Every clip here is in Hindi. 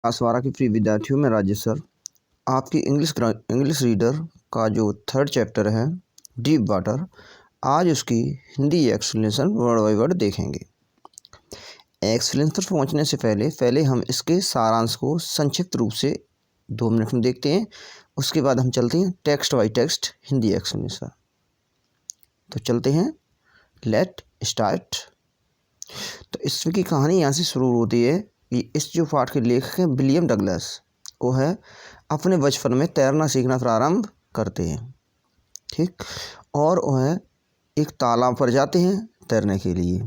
आसवारा के प्रिय विद्यार्थियों में राजेश सर आपकी इंग्लिश रीडर का जो थर्ड चैप्टर है डीप वाटर, आज उसकी Hindi explanation word by word देखेंगे। एक्सप्लेनेशन पर पहुंचने से पहले हम इसके सारांश को संक्षिप्त रूप से 2 मिनट में देखते हैं। उसके बाद हम चलते हैं text bye text Hindi explanation. तो चलते हैं, लेट स्टार्ट। तो इसकी कहानी यहाँ से शुरू होती है कि इस जो पाठ के लेखक हैं विलियम डगलस, वो है अपने बचपन में तैरना सीखना प्रारंभ करते हैं, ठीक। और वह एक तालाब पर जाते हैं तैरने के लिए,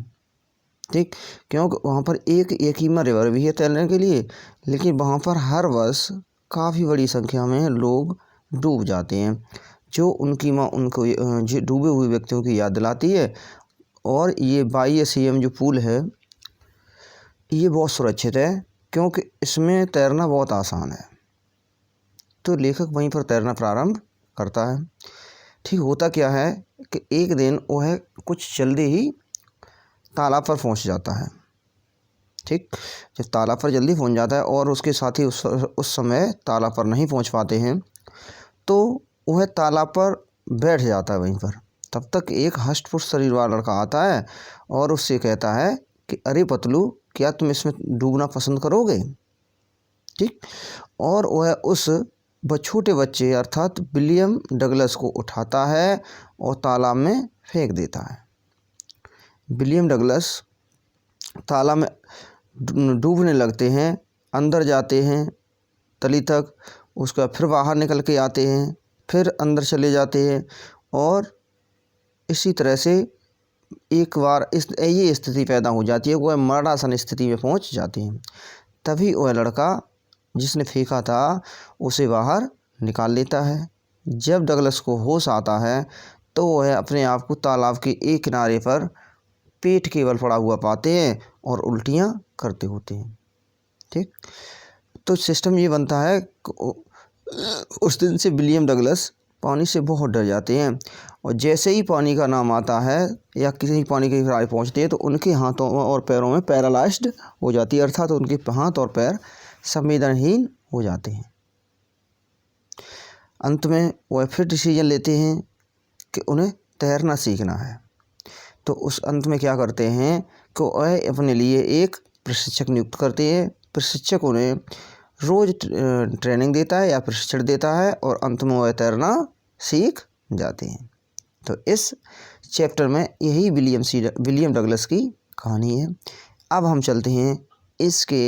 ठीक, क्योंकि वहाँ पर एक यकीमा रिवर भी है तैरने के लिए, लेकिन वहाँ पर हर वर्ष काफ़ी बड़ी संख्या में लोग डूब जाते हैं, जो उनकी माँ उनको जो डूबे हुए व्यक्तियों की याद दिलाती है। और ये YSCM जो पूल है ये बहुत सुरक्षित है, क्योंकि इसमें तैरना बहुत आसान है। तो लेखक वहीं पर तैरना प्रारंभ करता है। ठीक, होता क्या है कि एक दिन वह कुछ जल्दी ही तालाब पर पहुंच जाता है, ठीक। जब तालाब पर जल्दी पहुंच जाता है और उसके साथी उस समय तालाब पर नहीं पहुंच पाते हैं, तो वह तालाब पर बैठ जाता है वहीं पर। तब तक एक हष्ट-पुष्ट शरीर वाला लड़का आता है और उससे कहता है कि अरे पतलू, क्या तुम इसमें डूबना पसंद करोगे, ठीक। और वह उस छोटे बच्चे अर्थात विलियम डगलस को उठाता है और तालाब में फेंक देता है। विलियम डगलस तालाब में डूबने लगते हैं, अंदर जाते हैं तली तक, उसका फिर बाहर निकल के आते हैं, फिर अंदर चले जाते हैं, और इसी तरह से एक बार ये स्थिति पैदा हो जाती है, वह मरणासन स्थिति में पहुंच जाते हैं। तभी वह लड़का जिसने फेंका था उसे बाहर निकाल लेता है। जब डगलस को होश आता है तो वह अपने आप को तालाब के एक किनारे पर पेट केवल पड़ा हुआ पाते हैं और उल्टियाँ करते होते हैं, ठीक। तो सिस्टम ये बनता है, उस दिन से विलियम डगलस पानी से बहुत डर जाते हैं, और जैसे ही पानी का नाम आता है या किसी पानी के किनारे पहुँचते हैं तो उनके हाथों और पैरों में पैरालाइज्ड हो जाती है, अर्थात उनके हाथ और पैर संवेदनहीन हो जाते हैं। अंत में वह फिर डिसीजन लेते हैं कि उन्हें तैरना सीखना है। तो उस अंत में क्या करते हैं कि वह अपने लिए एक प्रशिक्षक नियुक्त करते हैं। प्रशिक्षक उन्हें रोज़ ट्रेनिंग देता है या प्रशिक्षण देता है, और अंत में वह तैरना सीख जाते हैं। तो इस चैप्टर में यही विलियम डगलस की कहानी है। अब हम चलते हैं इसके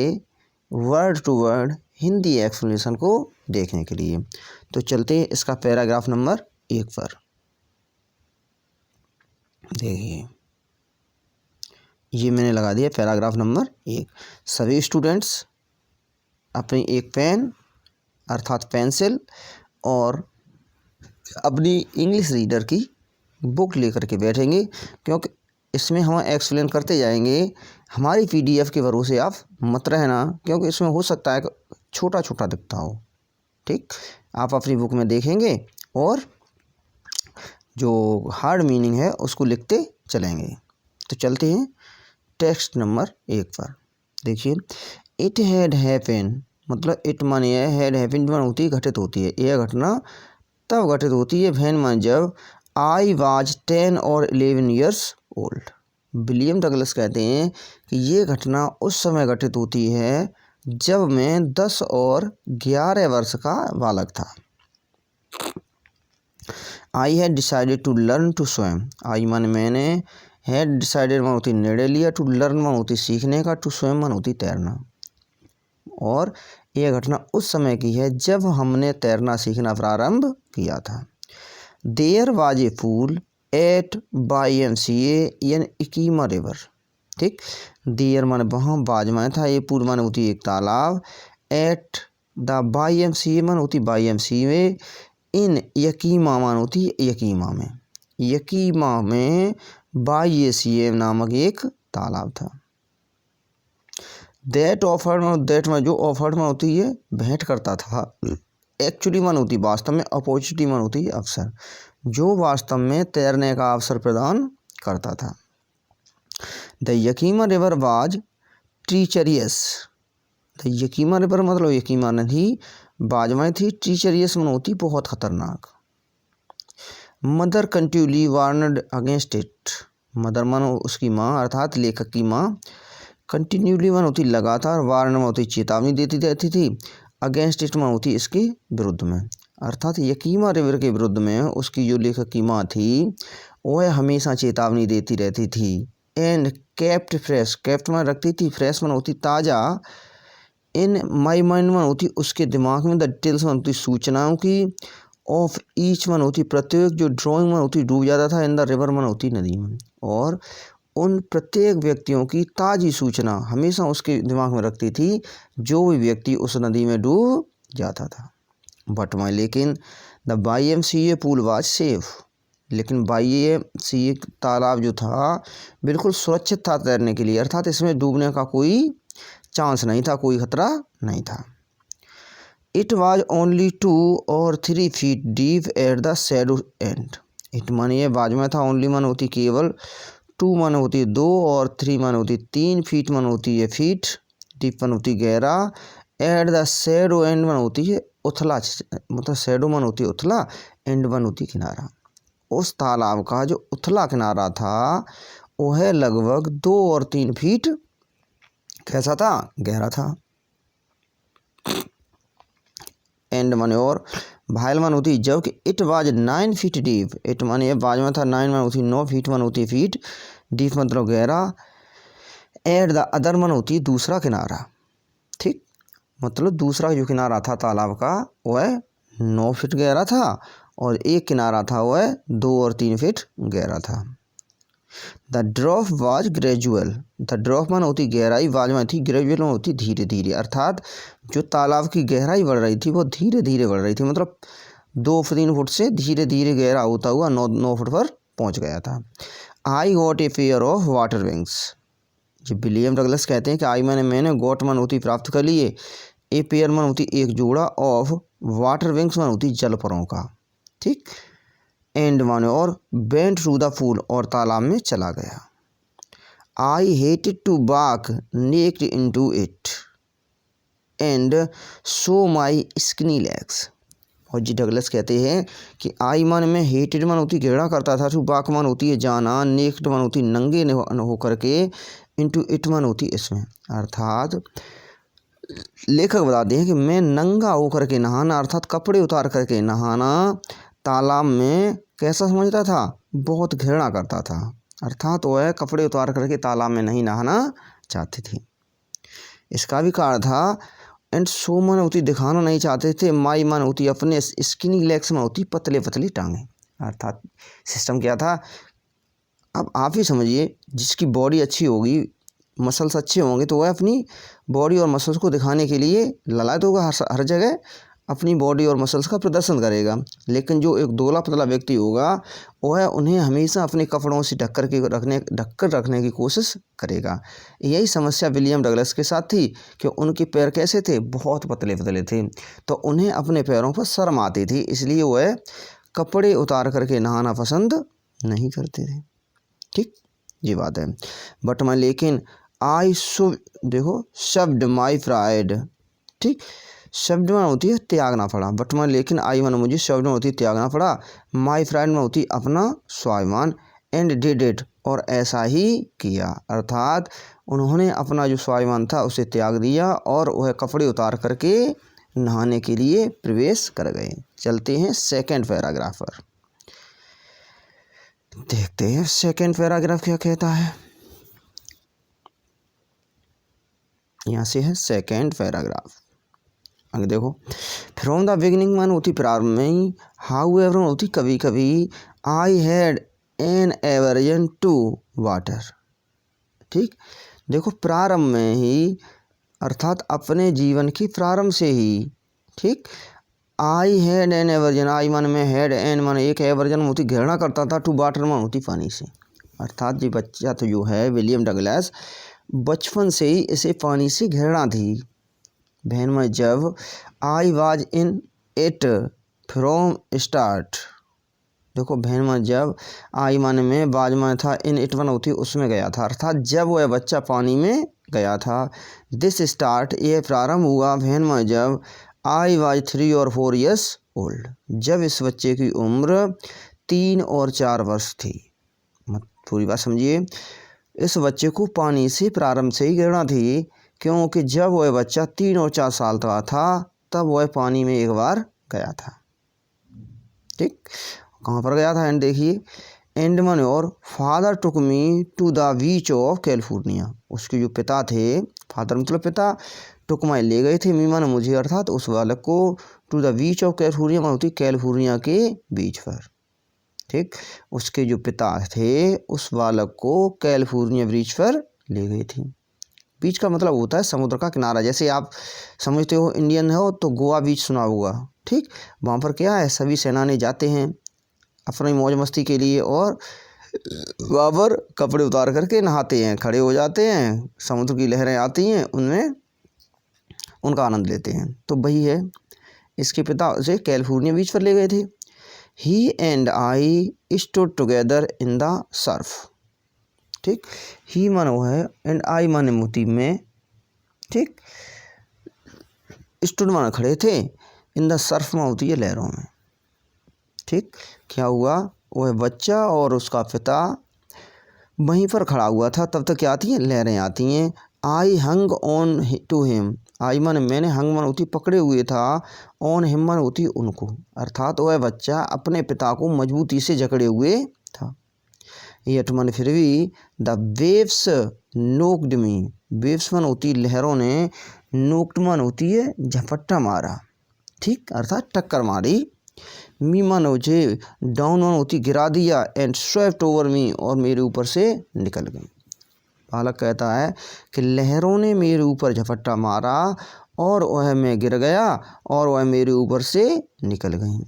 word to word Hindi explanation को देखने के लिए। तो चलते हैं इसका पैराग्राफ नंबर 1 पर। देखिए, ये मैंने लगा दिया पैराग्राफ नंबर 1। सभी स्टूडेंट्स अपनी एक पेन अर्थात पेंसिल और अपनी इंग्लिश रीडर की बुक लेकर के बैठेंगे, क्योंकि इसमें हम एक्सप्लेन करते जाएंगे। हमारी PDF के भरोसे आप मत रहना, क्योंकि इसमें हो सकता है कि छोटा छोटा दिखता हो, ठीक। आप अपनी बुक में देखेंगे और जो हार्ड मीनिंग है उसको लिखते चलेंगे। तो चलते हैं टेक्स्ट नंबर 1 पर। देखिए, इट हैड हैपन, मतलब इट माने हैड हैपन माने होती है घटित होती है, यह घटना तब घटित होती है व्हेन माने जब आई वाज 10 और 11 ईयर्स ओल्ड। विलियम डगलस कहते हैं कि ये घटना उस समय घटित होती है जब मैं 10 और 11 वर्ष का बालक था। I had decided to learn to swim, I माने मैंने, हैड डिसाइडेड माने होती निर्णय लिया, टू लर्न माने होती सीखने का, टू स्विम माने होती तैरना। और यह घटना उस समय की है जब हमने तैरना सीखना प्रारंभ किया था। There was a pool at YMCA यानी यकीमा रिवर, ठीक। देयर माने वहाँ, बाज माने था, ये पूल माने होती एक तालाब, एट द YMCA माने होती YMCA में, इन यकीमा माने होती यकीमा में, यकीमा में YSCA नामक एक तालाब था। दैट में जो ऑफर्ड में होती है भेंट करता था, एक्चुअली मन होती वास्तव में, अपॉर्चुनिटी मन होती है अवसर, जो वास्तव में तैरने का अवसर प्रदान करता था। द यकीमा रिवर वाज ट्रीचरियस, यकीमा रिवर मतलब यकीमा नदी बाज में थी। ट्रीचरियस मन होती बहुत खतरनाक। Mother continuously warned against it. Mother मन उसकी माँ अर्थात लेखक की माँ, कंटिन्यूली मन होती लगातार, वार्न मन होती चेतावनी देती रहती थी, अगेंस्ट इट मन होती इसके विरुद्ध में, अर्थात यकीमा रिवर के विरुद्ध में उसकी जो लेखक की माँ थी वह हमेशा चेतावनी देती रहती थी। एंड केप्ट फ्रेश, केप्ट मन रखती थी, फ्रेश मन होती ताज़ा, इन माई माइंड मन होती उसके दिमाग में, द डिटेल्स मन होती सूचनाओं की, ऑफ ईच मन होती प्रत्येक जो ड्राइंग मन होती डूब जाता था, इन द रिवर मन होती नदी में, और उन प्रत्येक व्यक्तियों की ताज़ी सूचना हमेशा उसके दिमाग में रखती थी जो भी व्यक्ति उस नदी में डूब जाता था। बट माई लेकिन the YMCA pool was safe, लेकिन YMCA तालाब जो था बिल्कुल सुरक्षित था तैरने के लिए, अर्थात इसमें डूबने का कोई चांस नहीं था, कोई खतरा नहीं था। It was only 2 or 3 feet deep at the shadow and. It मन ये बाज में था, ओनली मन होती केवल, 2 मन होती 2 और 3 मन होती 3 फीट मन होती है फीट, डीप मन होती गहरा, एट द शैडो एंड मन होती है उथला, मतलब शैडो मन होती उथला, एंड मन होती किनारा। उस तालाब का जो उथला किनारा था वह लगभग 2 और 3 फीट कैसा था, गहरा था। एंड माने और, भायल मन होती जबकि it was 9 feet deep, it माने बाज में था, 9 मन होती 9 फीट मन होती फीट, डीप मतलब गहरा, एट द अदर मन होती दूसरा किनारा, ठीक, मतलब दूसरा जो किनारा था तालाब का वह 9 फीट गहरा था और एक किनारा था वह 2 और 3 फीट गहरा था। The drop was gradual, the drop मन होती गहराई, वाज में थी, ग्रेजुअल में होती धीरे धीरे, अर्थात जो तालाब की गहराई बढ़ रही थी वो धीरे धीरे बढ़ रही थी, मतलब 2-3 फुट से धीरे धीरे गहरा होता हुआ 9 फुट पर पहुंच गया था। I got a pair of water wings, जो विलियम डगलस कहते हैं कि आई मैंने गॉट मन होती प्राप्त कर लिए, ए पेयर मन होती एक जोड़ा, ऑफ वाटर विंग्स मन होती जल परों का, ठीक, एंड माने और, वेंट थ्रू द पूल और तालाब में चला गया। I hated to walk naked into it and so my skinny legs. और जी डगलस कहते हैं कि आई मन में हेटेड मन होती घृणा करता था, टू वॉक मन होती है जाना, नेक्ड मन होती नंगे होकर के, इनटू इट मन होती इसमें, अर्थात लेखक बताते हैं कि मैं नंगा होकर के नहाना, अर्थात कपड़े उतार करके नहाना तालाब में कैसा समझता था, बहुत घृणा करता था, अर्थात वह कपड़े उतार करके तालाब में नहीं नहाना चाहती थी। इसका भी कारण था, एंड सो मन होती दिखाना नहीं चाहते थे, माई मन होती अपने स्किनी लेग्स में होती पतले पतली टांगे, अर्थात सिस्टम क्या था, अब आप ही समझिए, जिसकी बॉडी अच्छी होगी, मसल्स अच्छे होंगे तो वह अपनी बॉडी और मसल्स को दिखाने के लिए ललायत होगा, हर जगह अपनी बॉडी और मसल्स का प्रदर्शन करेगा, लेकिन जो एक दुबला पतला व्यक्ति होगा वह उन्हें हमेशा अपने कपड़ों से ढककर रखने की कोशिश करेगा। यही समस्या विलियम डगलस के साथ थी कि उनके पैर कैसे थे, बहुत पतले पतले थे, तो उन्हें अपने पैरों पर शर्म आती थी, इसलिए वह कपड़े उतार करके नहाना पसंद नहीं करते थे, ठीक, ये बात है। बट मैं लेकिन आई सो, देखो शब्द माई प्राइड, ठीक, शब्द में होती है त्यागना पड़ा, बट मैं लेकिन आई मन मुझे शब्द में होती त्यागना पड़ा, माई फ्रेंड में होती अपना स्वाभिमान, एंड डिड इट और ऐसा ही किया, अर्थात उन्होंने अपना जो स्वाभिमान था उसे त्याग दिया और वह कपड़े उतार करके नहाने के लिए प्रवेश कर गए। चलते हैं सेकंड पैराग्राफ पर, देखते हैं सेकंड पैराग्राफ क्या कहता है। यहाँ से है सेकंड पैराग्राफ, आगे देखो, फ्रॉम द बिगिनिंग मन होती प्रारंभ में ही, हाउ एवर होती कभी कभी, I had an aversion to water, ठीक, देखो प्रारंभ में ही, अर्थात अपने जीवन की प्रारंभ से ही, ठीक, आई हैड एन एवर्जन, आई मन में हैड एन मन एक एवर्जन होती घृणा करता था, टू वाटर मन होती पानी से, अर्थात ये बच्चा तो जो है विलियम डगलस बचपन से ही इसे पानी से घृणा थी। बहन में जब I was in it from start, देखो बहन में जब, आई माने में, बाज में था, इन इट वन होती उसमें गया था, अर्थात जब वह बच्चा पानी में गया था। दिस स्टार्ट, ये प्रारंभ हुआ बहन में जब आई वाज 3 और 4 ईयर्स ओल्ड, जब इस बच्चे की उम्र 3 और 4 वर्ष थी। पूरी बात समझिए, इस बच्चे को पानी से प्रारंभ से ही गिरना थी, क्योंकि जब वह बच्चा 3 और 4 साल का था तब वह पानी में एक बार गया था। ठीक, कहाँ पर गया था? एंड देखिए, एंड मन और father took me to the beach of California, उसके जो पिता थे, फादर मतलब पिता, टुक माई ले गए थे, मी मन मुझे, अर्थात उस बालक को, to the beach of California मन होती कैलिफोर्निया के बीच पर। ठीक, उसके जो पिता थे उस बालक को कैलिफोर्निया बीच पर ले गए थे। बीच का मतलब होता है समुद्र का किनारा, जैसे आप समझते हो इंडियन हो तो गोवा बीच सुना होगा। ठीक, वहाँ पर क्या है, सभी सेनानी जाते हैं अपनी मौज मस्ती के लिए और वहाँ पर कपड़े उतार करके नहाते हैं, खड़े हो जाते हैं, समुद्र की लहरें आती हैं, उनमें उनका आनंद लेते हैं। तो वही है, इसके पिता उसे कैलिफोर्निया बीच पर ले गए थे। He and I stood together in the surf. ठीक, ही मानो है एंड आई माने मोती में। ठीक, स्टूड माने खड़े थे, इन द सर्फ में होती है लहरों में। ठीक, क्या हुआ, वह बच्चा और उसका पिता वहीं पर खड़ा हुआ था, तब तक क्या आती हैं, लहरें आती हैं। आई हंग ऑन टू हिम, आई मन मैंने, हंग मन होती पकड़े हुए था, ऑन हिम मन होती उनको, अर्थात वह बच्चा अपने पिता को मजबूती से जकड़े हुए था। येट मन फिर भी, द वेव्स नोक्ड मी, वेव्स मन होती लहरों ने, नोक्ड मन होती है झपट्टा मारा। ठीक, अर्थात टक्कर मारी। मी मन मुझे, डाउन मन होती गिरा दिया, एंड स्वेप्ट ओवर मी, और मेरे ऊपर से निकल गई। बालक कहता है कि लहरों ने मेरे ऊपर झपट्टा मारा और वह मैं गिर गया और वह मेरे ऊपर से निकल गई।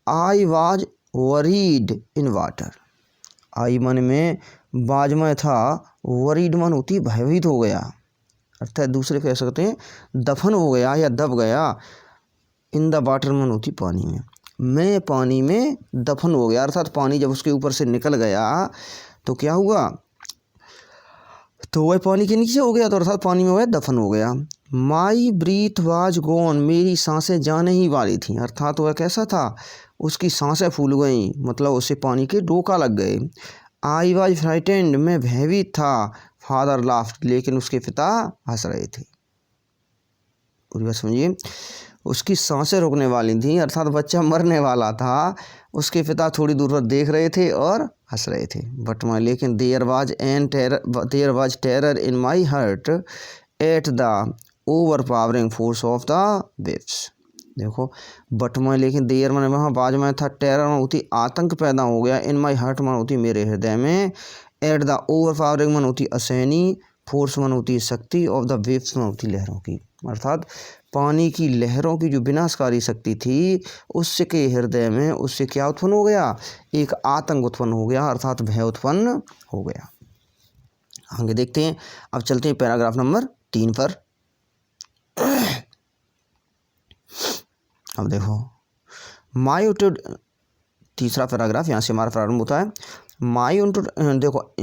I was worried in water, I मन में, बाज में था, वरीड मन होती भयभीत हो गया, अर्थात दूसरे कह सकते हैं दफन हो गया या दब गया। इन द वाटर मन होती पानी में, मैं पानी में दफन हो गया, अर्थात पानी जब उसके ऊपर से निकल गया तो क्या हुआ, तो वह पानी के नीचे हो गया, तो अर्थात पानी में वह दफन हो गया। माई ब्रीथ वाज गॉन, मेरी सांसें जाने ही वाली थी, अर्थात वह कैसा था, उसकी सांसें फूल गई, मतलब उसे पानी के डोका लग गए। आई वाज फ्राइटेंड, मैं भयभीत था। फादर लाफ्ट, लेकिन उसके पिता हंस रहे थे। पूरी बात समझिए, उसकी सांसें रुकने वाली थी, अर्थात बच्चा मरने वाला था, उसके पिता थोड़ी दूर पर देख रहे थे और हंस रहे थे। बट माई, लेकिन there was terror in my heart at the overpowering force of the waves. देखो, बट माई, लेकिन देयर मैंने वहाँ, बाज में था, टेरर में होती आतंक पैदा हो गया, इन माई हार्ट में होती मेरे हृदय में, एट द ओवर पावरिंग मन होती असहनी, फोर्स मन होती शक्ति, ऑफ द वेव्स मन होती लहरों की, अर्थात पानी की लहरों की जो विनाशकारी शक्ति थी, उससे के हृदय में उससे क्या उत्पन्न हो गया, एक आतंक उत्पन्न हो गया, अर्थात भय उत्पन्न हो गया। आगे देखते हैं, अब चलते हैं पैराग्राफ नंबर 3 पर। अब देखो, माई, तीसरा पैराग्राफ, यहाँ से हमारा प्रारंभ होता है। माई, देखो,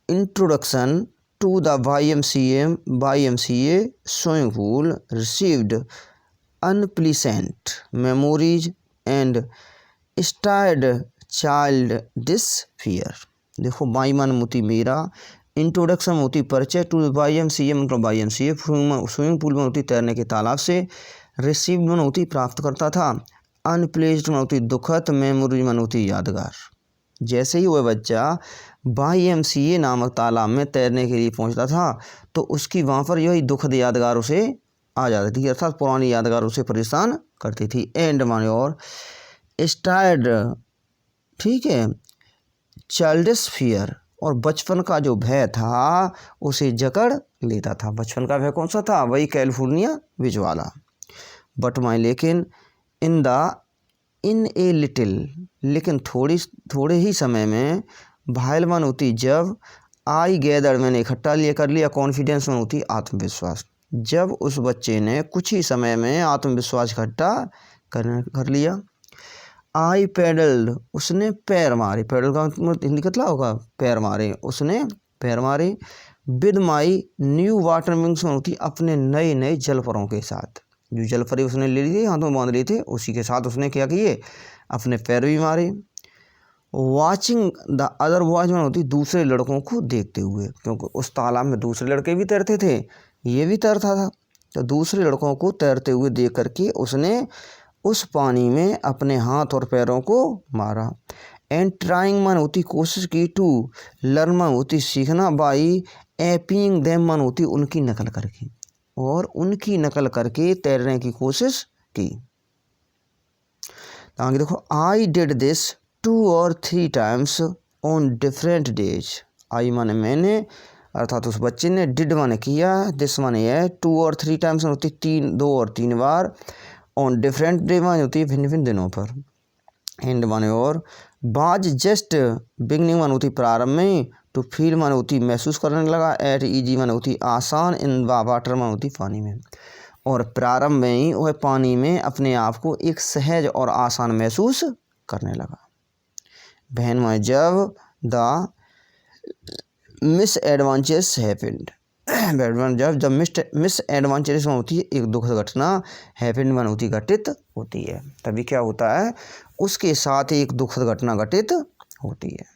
introduction to the YMCA swimming pool received unpleasant memories and stirred childish fear। देखो, माई मन मोती मेरा, इंट्रोडक्शन होती परिचय, टू YMCA मतलब YMCA, स्विमिंग पूल में होती तैरने के तालाब से, रिसीव्ड मन होती प्राप्त करता था, अनप्लेज्ड मन होती दुखद, मेमोरीज मन होती यादगार। जैसे ही वह बच्चा YMCA नामक तालाब में तैरने के लिए पहुंचता था तो उसकी वहाँ पर यही दुखद यादगार उसे आ जाती थी, अर्थात पुरानी यादगार उसे परेशान करती थी। एंड माने और स्टार्ड, ठीक है, चाइल्डिश फियर, और बचपन का जो भय था उसे जकड़ लेता था। बचपन का भय कौन सा था, वही कैलिफोर्निया बीच वाला। बट माई, लेकिन, इन ए लिटिल, लेकिन थोड़े ही समय में, भाइल मन होती जब, आई गैदर मैंने इकट्ठा कर लिया, कॉन्फिडेंस मन होती आत्मविश्वास, जब उस बच्चे ने कुछ ही समय में आत्मविश्वास इकट्ठा कर लिया। आई पैडल्ड, उसने पैर मारे, पैडल का मतलब हिंदी कितना होगा, पैर मारे, उसने पैर मारे। With my new water wings होती, अपने नए नए जलपरों के साथ, जो जलपरे उसने ले लिए हाथों में बांध लिए थे उसी के साथ उसने क्या किए, अपने पैर भी मारे। वॉचिंग द अदर बॉयज होती, दूसरे लड़कों को देखते हुए, क्योंकि उस तालाब में दूसरे लड़के भी तैरते थे, ये भी तैरता था, तो दूसरे लड़कों को तैरते हुए देख करके उसने उस पानी में अपने हाथ और पैरों को मारा। एंड ट्राइंग मन होती, कोशिश की, टू लर्न मन होती, सीखना, बाई एपिंग देम मन होती, उनकी नकल करके, और उनकी नकल करके तैरने की कोशिश की। तो आगे देखो, I did this 2 or 3 times on different days. I माने मैंने, अर्थात उस बच्चे ने, डिड माने किया, दिस माने है, 2 or 3 times होती 2 और 3 बार, ऑन डिफरेंट डे माने होती है भिन्न भिन्न दिनों पर, एंड माने और, बाज जस्ट बिगनिंग माने होती प्रारंभ में, टू फील माने होती महसूस करने लगा, एट ईजी माने होती आसान, इन वाटर माने होती पानी में, और प्रारंभ में ही वह पानी में अपने आप को एक सहज और आसान महसूस करने लगा। बहन माने जब द मिस एडवेंचर्स हैपेंड, जब मिस एडवेंचर्स में होती है एक दुखद घटना, हैपेंड में होती घटित होती है, तभी क्या होता है, उसके साथ एक दुखद घटना घटित होती है।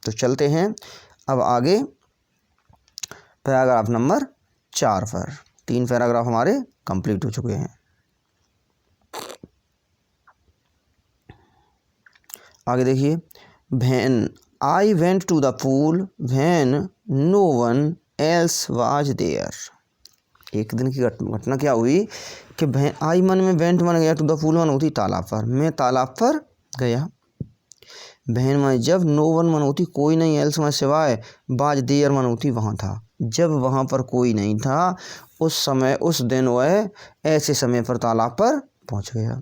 तो चलते हैं अब आगे पैराग्राफ नंबर 4 पर। 3 पैराग्राफ हमारे कंप्लीट हो चुके हैं। आगे देखिए, when I went to the pool when no one else was there. एक दिन की घटना क्या हुई कि आई मन में वेंट मन गया, टू द पूल मन होती तालाब पर, मैं तालाब पर गया। बहन मन जब, नो वन मन होती कोई नहीं, एल्स मन सिवाय, बाज देयर मन होती वहाँ था, जब वहाँ पर कोई नहीं था उस समय, उस दिन वह ऐसे समय पर तालाब पर पहुँच गया।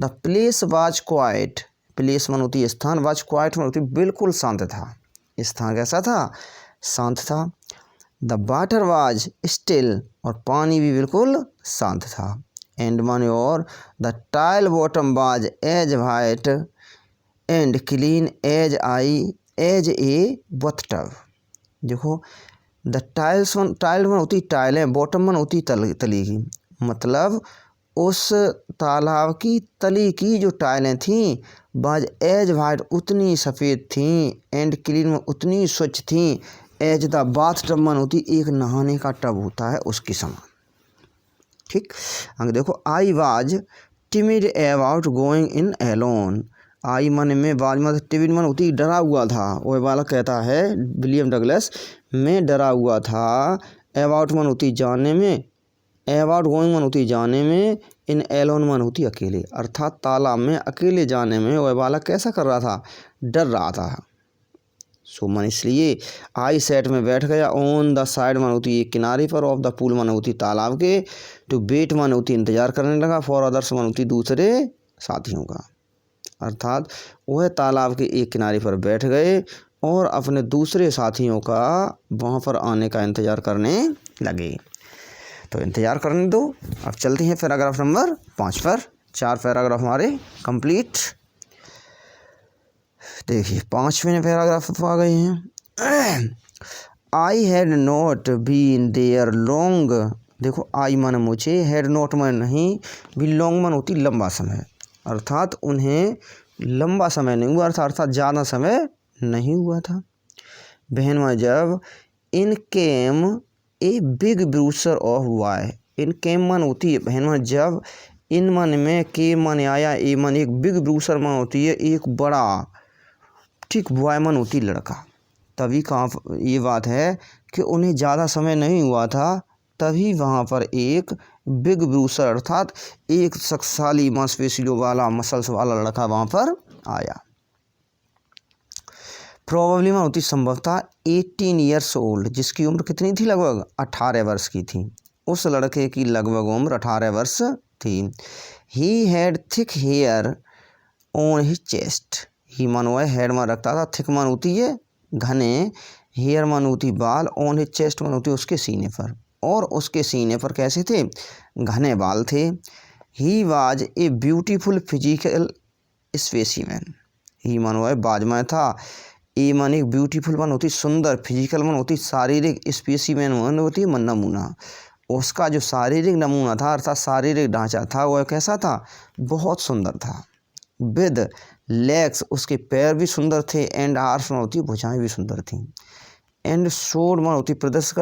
The place was quite, place मन होती स्थान, वाज क्वाइट मन होती बिल्कुल शांत था, स्थान कैसा था, शांत था। द वाटर वाज स्टिल, और पानी भी बिल्कुल शांत था। एंड माने और, the tile bottom was as white and clean as a bathtub. देखो, द टाइल मन होती टाइलें, बॉटम मन होती तली की, मतलब उस तालाब की तली की जो टाइलें थीं बाज एज वाइट उतनी सफ़ेद थीं, एंड क्लीन में उतनी स्वच्छ थीं, एज द बाथ टब मन होती एक नहाने का टब होता है उसकी समान। ठीक, आगे देखो, I was timid about going in alone. I मन में, बाज मन टिमिड मन होती डरा हुआ था, वह बालक कहता है विलियम डगलस, मैं डरा हुआ था, अबाउट मन होती जाने में, अबाउट गोइंग मन होती जाने में, इन एलोन मन होती अकेले, अर्थात तालाब में अकेले जाने में वह बालक कैसा कर रहा था, डर रहा था। सो मन इसलिए आई सेट में बैठ गया, ऑन द साइड मन होती एक किनारे पर, ऑफ द पूल मन होती तालाब के, टू वेट मन होती इंतजार करने लगा, फॉर अदर्स मन होती दूसरे साथियों का, अर्थात वह तालाब के एक किनारे पर बैठ गए और अपने दूसरे साथियों का वहाँ पर आने का इंतजार करने लगे। तो इंतज़ार करने दो। अब चलते हैं पैराग्राफ नंबर 5 पर। 4 पैराग्राफ हमारे कंप्लीट। देखिए 5वें पैराग्राफ आ गए हैं। I had not been there long. देखो आई मन मुझे, हैड नॉट मन नहीं, भी लॉन्ग मन होती लंबा समय, अर्थात उन्हें लंबा समय नहीं हुआ, अर्थात ज़्यादा समय नहीं हुआ था। बहन में जब इन केम ए बिग ब्रूसर ऑफ वाई, इन केम मन होती है बहन में जब, इन मन में के मन आया, ए मन एक बिग ब्रूसर मन होती है एक बड़ा, ठीक वाई मन होती लड़का। तभी कहाँ ये बात है कि उन्हें ज़्यादा समय नहीं हुआ था, तभी वहाँ पर एक बिग ब्रूसर अर्थात एक शक्तिशाली मांसपेशियों वाला मसल्स वाला लड़का वहाँ पर आया। प्रोबेबली में होती संभवतः 18 ईयर्स ओल्ड, जिसकी उम्र कितनी थी, लगभग 18 वर्ष की थी। उस लड़के की लगभग उम्र 18 वर्ष थी। He had thick hair on his chest. He मन वह हेड में रखता था, थिक मन होती है घने, हेयर मन होती बाल, ऑन हिज चेस्ट मन होती उसके सीने पर, और उसके सीने पर कैसे थे, घने बाल थे। He was a beautiful physical specimen. He मन हुआ है बाजमा था। ए मन एक ब्यूटीफुल मन होती सुंदर, फिजिकल मन होती शारीरिक, स्पेसिमेन मन होती मन नमूना। उसका जो शारीरिक नमूना था अर्थात शारीरिक ढांचा था वह कैसा था, बहुत सुंदर था। विद लेग्स, उसके पैर भी सुंदर थे। एंड आर्म्स मन होती भुजाएं भी सुंदर थीं। एंड शोड मन होती प्रदर्शित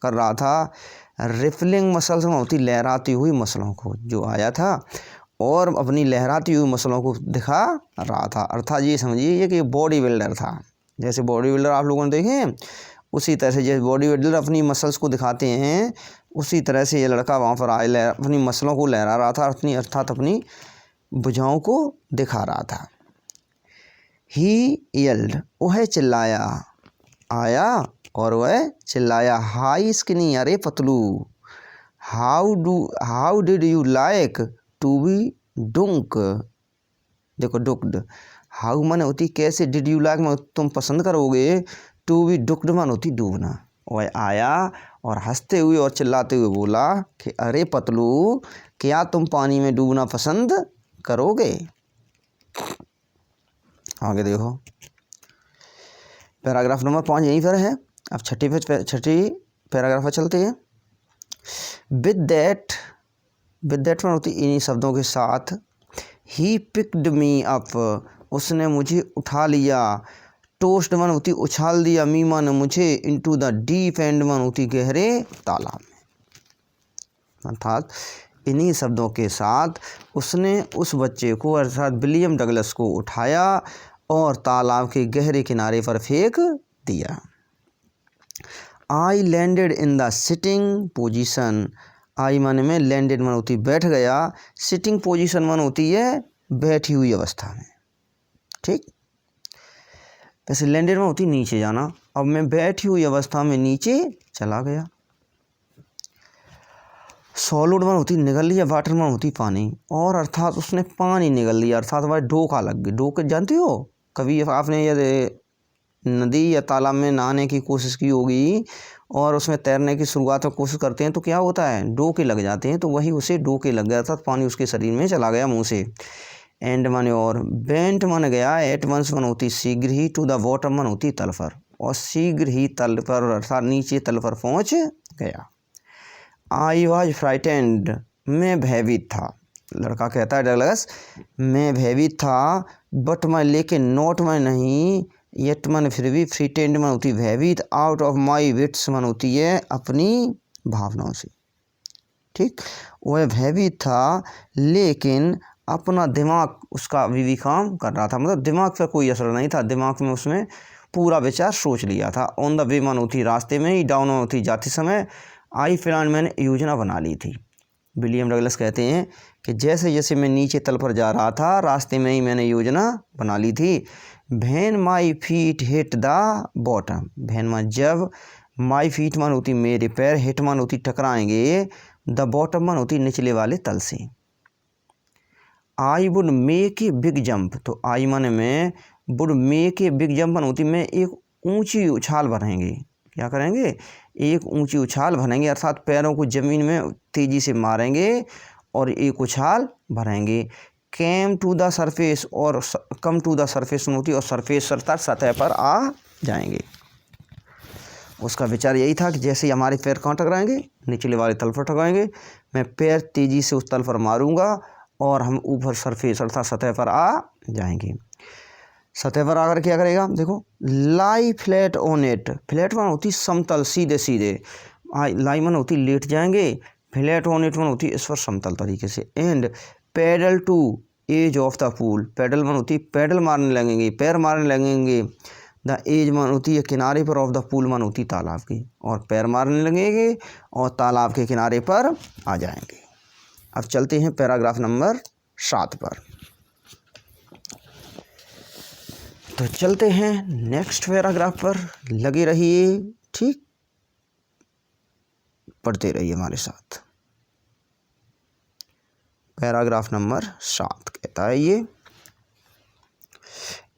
कर रहा था रिफलिंग मसल्स मन होती लहराती हुई मसलों को। जो आया था और अपनी लहराती हुई मसलों को दिखा रहा था। अर्थात ये समझिए ये कि बॉडी बिल्डर था। जैसे बॉडी बिल्डर आप लोगों ने देखे, उसी तरह से जैसे बॉडी बिल्डर अपनी मसल्स को दिखाते हैं, उसी तरह से ये लड़का वहाँ पर आए अपनी मसलों को लहरा रहा था, अर्थात अपनी भुजाओं को दिखा रहा था। ही येल्ड, वह चिल्लाया, आया और वह चिल्लाया। हाई स्किनी, अरे पतलू। How did you like to be dunk, देखो डुक्ड। हाउ मन होती कैसे, डिड यू लाइक तुम पसंद करोगे, टू बी डुक्ड मन होती डूबना। वह आया और हंसते हुए और चिल्लाते हुए बोला कि अरे पतलू, क्या तुम पानी में डूबना पसंद करोगे। आगे देखो पैराग्राफ नंबर 5 यहीं पर है। अब छठी पैराग्राफ पर चलते हैं। विद दैट में होती इन्हीं शब्दों के साथ। ही पिक्ड मी अप, उसने मुझे उठा लिया। टोस्ट मन होती उछाल दिया। मी मन मुझे इनटू द डीप एंड मन होती गहरे तालाब में। अर्थात इन्हीं शब्दों के साथ उसने उस बच्चे को अर्थात विलियम डगलस को उठाया और तालाब के गहरे किनारे पर फेंक दिया। I landed in the sitting position. I मन में लैंडेड मन होती बैठ गया। सिटिंग पोजीशन मन होती है बैठी हुई अवस्था में। ठीक, वैसे लैंडेड मन होती नीचे जाना। अब मैं बैठी हुई अवस्था में नीचे चला गया। सॉलिड मन होती निगल लिया, वाटर मन होती पानी। और अर्थात उसने पानी निगल लिया, अर्थात वह डोका लग गई। डोके जानते हो, कभी आपने यदि नदी या तालाब में नहाने की कोशिश की होगी और उसमें तैरने की शुरुआत में कोशिश करते हैं तो क्या होता है, डोके लग जाते हैं। तो वही उसे डोके लग गया था, पानी उसके शरीर में चला गया मुंह से। एंड माने और बेंट मन गया। एट वंस मन होती शीघ्र ही। टू द बॉटम मन होती तल पर, और शीघ्र ही तल पर अर्थात नीचे तल पर पहुँच गया। आई वॉज फ्राइटेंड, मैं भयभीत था। लड़का कहता है डगलस, मैं भयभीत था। बट मैं लेकिन नोट में नहीं, येट मन फिर भी, फ्रीटेंड मन होती भयभीत। आउट ऑफ माई विट्स मन होती है अपनी भावनाओं से। ठीक, वह भयभीत था लेकिन अपना दिमाग उसका अभी काम कर रहा था। मतलब दिमाग पर कोई असर नहीं था, दिमाग में उसने पूरा विचार सोच लिया था। ऑन द वे मन होती रास्ते में ही। डाउन मन होती जाते समय। आई प्लान, मैंने योजना बना ली थी। विलियम डगलस कहते हैं कि जैसे जैसे मैं नीचे तल पर जा रहा था रास्ते में ही मैंने योजना बना ली थी। When my feet hit the bottom, when मन जब, माई फीट मन होती मेरे पैर, हिट मन होती टकराएंगे, द बॉटम मन होती निचले वाले तल से। I would make a big jump, तो आई मन में would make a big jump मन होती मैं एक ऊंची उछाल भरेंगे। क्या करेंगे, एक ऊंची उछाल भरेंगे, अर्थात पैरों को ज़मीन में तेज़ी से मारेंगे और एक उछाल भरेंगे। केम टू द सरफेस, और कम टू द सरफेस होती, और सरफेस अर्थात सतह पर आ जाएंगे। उसका विचार यही था कि जैसे ही हमारे पैर कहाँ टकराएंगे, निचले वाले तल पर टकराएंगे, मैं पैर तेज़ी से उस तल पर मारूंगा और हम ऊपर सरफेस अर्थात सतह पर आ जाएंगे। सतह पर आकर क्या करेगा, देखो, लाई फ्लैट ऑन इट। फ्लैट मन होती समतल, सीधे सीधे। लाई मन होती लेट जाएंगे। फ्लैट ऑन इट मन होती इस पर समतल तरीके से। And paddle to edge of the pool, paddle मन होती पैडल मारने लगेंगे, पैर मारने लगेंगे। द एज मन होती है किनारे पर, ऑफ द पूल मन होती तालाब की, और पैर मारने लगेंगे और तालाब के किनारे पर आ जाएंगे। अब चलते हैं पैराग्राफ नंबर 7 पर। तो चलते हैं नेक्स्ट पैराग्राफ पर, लगे रहिए, ठीक, पढ़ते रहिए हमारे साथ। पैराग्राफ नंबर 7 कहता है ये,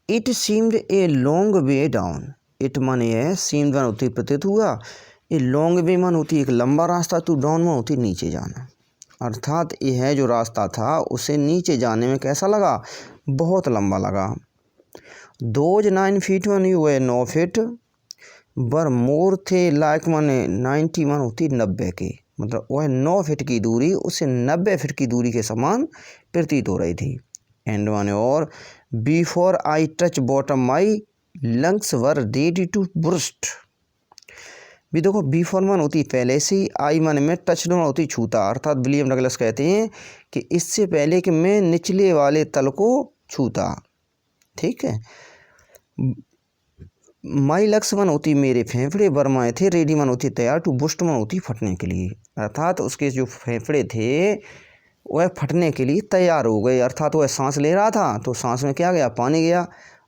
it seemed a long way down. It मन है, सीम्ड मन होती प्रतीत हुआ, ए लॉन्ग वे मन होती एक लंबा रास्ता, तो डाउन मन होती नीचे जाना। अर्थात यह जो रास्ता था उसे नीचे जाने में कैसा लगा, बहुत लंबा लगा। दोज 9 फीट माने वह 9 फीट, बर मोर थे लाइक माने 90 मान होती 90 के, मतलब वह 9 फीट की दूरी उसे 90 फीट की दूरी के समान प्रतीत हो रही थी। एंड माने और before I touch bottom my lungs were ready to burst. भी देखो बिफोर मान होती पहले से ही, आई मान में टच मान होती छूता, अर्थात विलियम डगलस कहते हैं कि इससे पहले कि मैं निचले वाले तल को छूता। ठीक है। माई लक्स मन होती मेरे फेफड़े बरमाए थे, रेडी मन होती तैयार, टू बुस्ट मन होती फटने के लिए, अर्थात उसके जो फेफड़े थे वह फटने के लिए तैयार हो गए। अर्थात वह सांस ले रहा था तो सांस में क्या गया, पानी गया।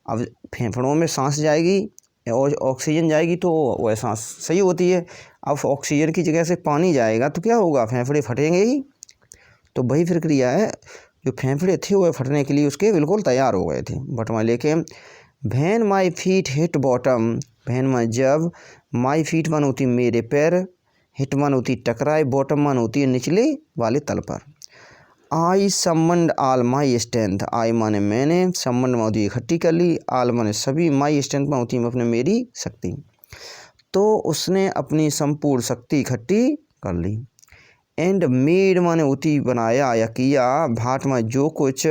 अब फेफड़ों में सांस जाएगी और ऑक्सीजन जाएगी तो वह सांस सही होती है। अब ऑक्सीजन की जगह से पानी जाएगा तो क्या होगा, फेफड़े फटेंगे ही। तो वही प्रक्रिया है, जो फेफड़े थे वह फटने के लिए उसके बिल्कुल तैयार हो गए थे। बटवा लेके when my feet hit bottom, when my जब, माई फीट मान होती मेरे पैर, हिट मान होती टकराए, बॉटम मान होती है निचले वाले तल पर। आई समंड आल माई स्ट्रेंथ, आई माने मैंने, समंड में होती इकट्ठी कर ली, आल माने सभी, माई स्ट्रेंथ में होती अपने मेरी शक्ति। तो उसने अपनी संपूर्ण शक्ति इकट्ठी कर ली। एंड मेड माने होती बनाया या किया, भाट में जो कुछ,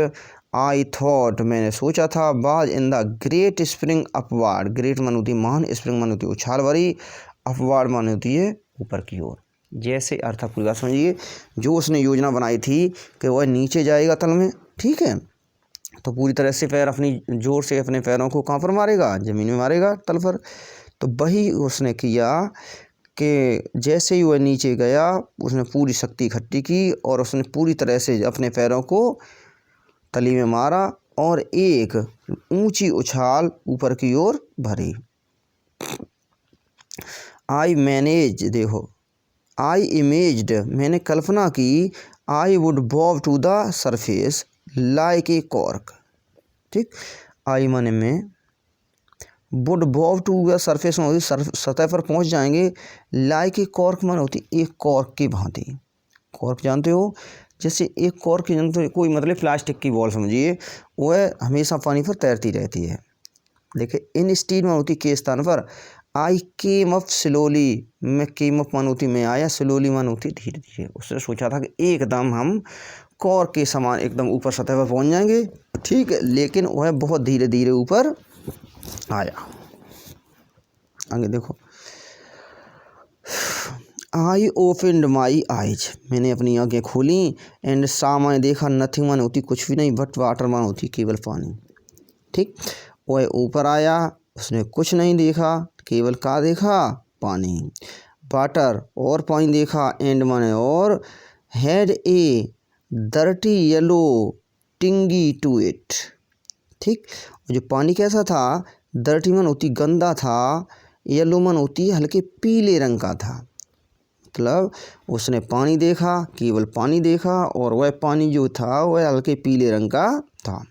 आई थॉट मैंने सोचा था, बाज in the great spring upward, great मन होती महान, स्प्रिंग मन होती उछाल भरी, अपवार्ड मन होती है ऊपर की ओर। जैसे अर्थात पूरी बात समझिए, जो उसने योजना बनाई थी कि वह नीचे जाएगा तल में, ठीक है, तो पूरी तरह से पैर अपनी जोर से अपने पैरों को कहाँ पर मारेगा, ज़मीन में मारेगा, तल पर। तो वही उसने किया कि जैसे ही वह नीचे गया उसने पूरी शक्ति इकट्ठी की और उसने पूरी तरह से अपने पैरों को तली में मारा और एक ऊंची उछाल ऊपर की ओर भरी। आई मैनेज, देखो आई इमेज्ड, मैंने कल्पना की, I would bob to the surface like a cork. ठीक, आई माने में, would bob to the surface में होती सतह पर पहुंच जाएंगे, लाइक ए कॉर्क माने होती एक कॉर्क की भांति। कॉर्क जानते हो, जैसे एक कॉर्क की जानते हो, कोई मतलब प्लास्टिक की बॉल समझिए, वह हमेशा पानी पर तैरती रहती है। देखिए इन स्टील में होती के स्थान पर, आई केम अप स्लोली, मैं केम अप मान होती मैं आया, स्लोली मान होती धीरे धीरे। उसने सोचा था कि एकदम हम कॉर्क के समान एकदम ऊपर सतह पर पहुंच जाएंगे, ठीक है, लेकिन वह बहुत धीरे धीरे ऊपर आया। आगे देखो, आई ओपनड माई आइज, मैंने अपनी आंखें खोली, एंड सा मैंने देखा, नथिंग मान होती कुछ भी नहीं, बट वाटर मान होती केवल पानी। ठीक, वह ऊपर आया, उसने कुछ नहीं देखा, केवल क्या देखा, पानी, वाटर और पानी देखा, एंड माने और, had a dirty yellow tinge to it. ठीक, जो पानी कैसा था, डर्टी मन होती गंदा था, येलो मन होती हल्के पीले रंग का था। मतलब उसने पानी देखा, केवल पानी देखा, और वह पानी जो था वह हल्के पीले रंग का था।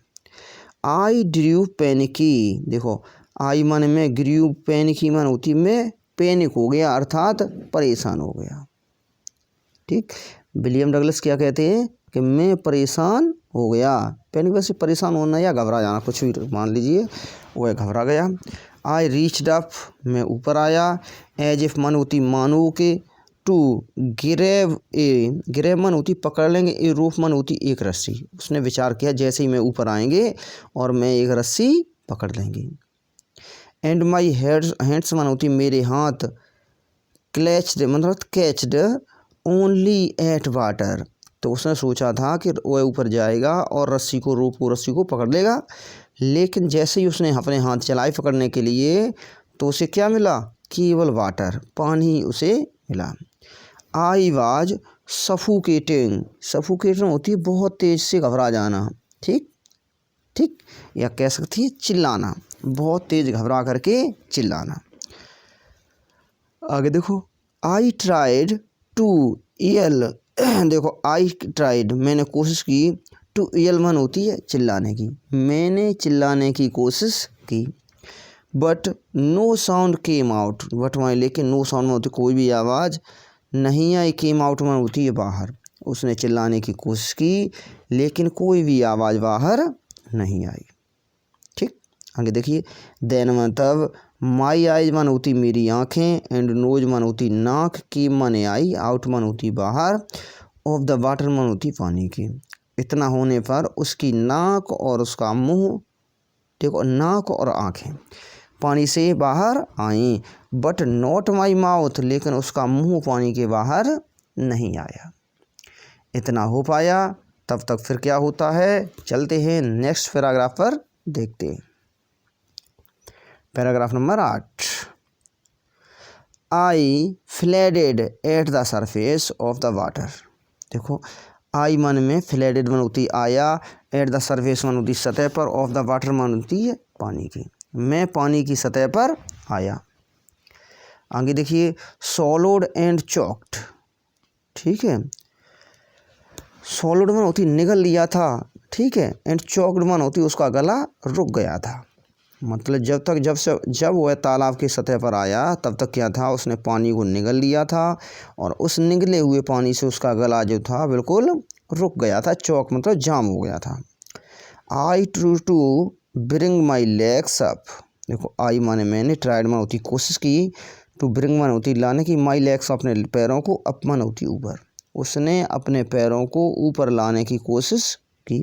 आई ड्रू पैनिकी, देखो आई मन में, ग्रू पैनिकी मन होती मैं पैनिक हो गया, अर्थात परेशान हो गया। ठीक, विलियम डगलस क्या कहते हैं कि मैं परेशान हो गया। पैनिक वैसे परेशान होना या घबरा जाना, कुछ भी मान लीजिए, वह घबरा गया। आई रीच्ड अप, मैं ऊपर आया, एज इफ मन होती मानो के, टू गिरेव ए, गिरेव मन होती पकड़ लेंगे, ए रूफ मन होती एक रस्सी। उसने विचार किया जैसे ही मैं ऊपर आएंगे और मैं एक रस्सी पकड़ लेंगे। एंड माई हैंड्स मन होती मेरे हाथ, क्लैच्ड मतलब कैच्ड ओनली एट वाटर, तो उसने सोचा था कि वह ऊपर जाएगा और रस्सी को, रोप को, रस्सी को पकड़ लेगा, लेकिन जैसे ही उसने अपने हाथ चलाए पकड़ने के लिए तो उसे क्या मिला, केवल वाटर, पानी उसे मिला। आई वाज सफोकेटिंग, सफोकेटिंग होती है बहुत तेज से घबरा जाना, ठीक ठीक, या कह सकती है चिल्लाना, बहुत तेज घबरा करके चिल्लाना। आगे देखो, आई ट्राइड टू यल, देखो आई ट्राइड मैंने कोशिश की, टू यल मन होती है चिल्लाने की, मैंने चिल्लाने की कोशिश की, but no sound came out, but वहाँ लेकिन नो साउंड में होती कोई भी आवाज़ नहीं आई, केम आउट में होती है बाहर। उसने चिल्लाने की कोशिश की लेकिन कोई भी आवाज़ बाहर नहीं आई। ठीक, आगे देखिए, देन मतलब माई आइज मन होती मेरी आँखें, एंड नोज मन होती नाक, की मन आई, आउट मन होती बाहर, ऑफ द वाटर मन होती पानी की। इतना होने पर उसकी नाक और उसका मुंह, देखो नाक और आँखें पानी से बाहर आई, बट नॉट माई माउथ, लेकिन उसका मुंह पानी के बाहर नहीं आया। इतना हो पाया, तब तक फिर क्या होता है, चलते हैं नेक्स्ट पैराग्राफ पर देखते हैं। Paragraph number 8, I flailed at the surface of the water. देखो आई मन में फ्लैडेड मन होती आया, एट द सरफेस मन होती सतह पर, ऑफ द वाटर मन होती है पानी की। मैं पानी की सतह पर आया। आगे देखिए, सॉलोड एंड चॉक्ड। ठीक है, सॉलिड मन होती निगल लिया था, ठीक है, एंड चॉक्ड मन होती उसका गला रुक गया था। मतलब जब वह तालाब की सतह पर आया तब तक क्या था, उसने पानी को निगल लिया था और उस निगले हुए पानी से उसका गला जो था बिल्कुल रुक गया था। चौक मतलब जाम हो गया था। I try to bring my legs up. देखो आई माने मैंने, ट्राइड मन होती कोशिश की, टू ब्रिंग मन होती लाने की, माई लेग्स अपने पैरों को, अप मन होती ऊपर, उसने अपने पैरों को ऊपर लाने की कोशिश की।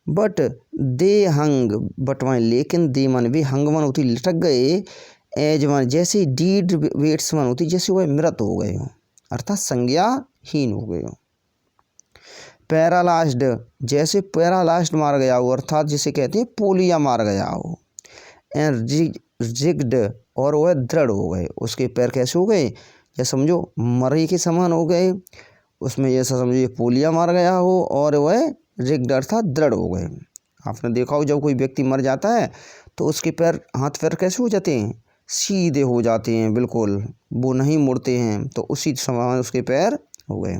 बट दे हंग, बट मन लेकिन दे मन भी हंग मन होती लटक गए, एज मन जैसे डीड वेट्स मन होती जैसे वह मृत हो गए हो, अर्थात संज्ञाहीन हो गए हो। पैरालाइज्ड, जैसे पैरालाइज्ड मार गया हो, अर्थात जिसे कहते हैं पोलिया मार गया हो। एंड रिजिग्ड, और वह दृढ़ हो गए, उसके पैर कैसे हो गए, या समझो मरई के समान हो गए, उसमें जैसा समझो पोलिया मार गया हो, और वह रिग्ड अर्थात दृढ़ हो गए। आपने देखा हो जब कोई व्यक्ति मर जाता है तो उसके पैर, हाथ पैर कैसे हो जाते हैं, सीधे हो जाते हैं, बिल्कुल वो नहीं मुड़ते हैं, तो उसी समय उसके पैर हो गए।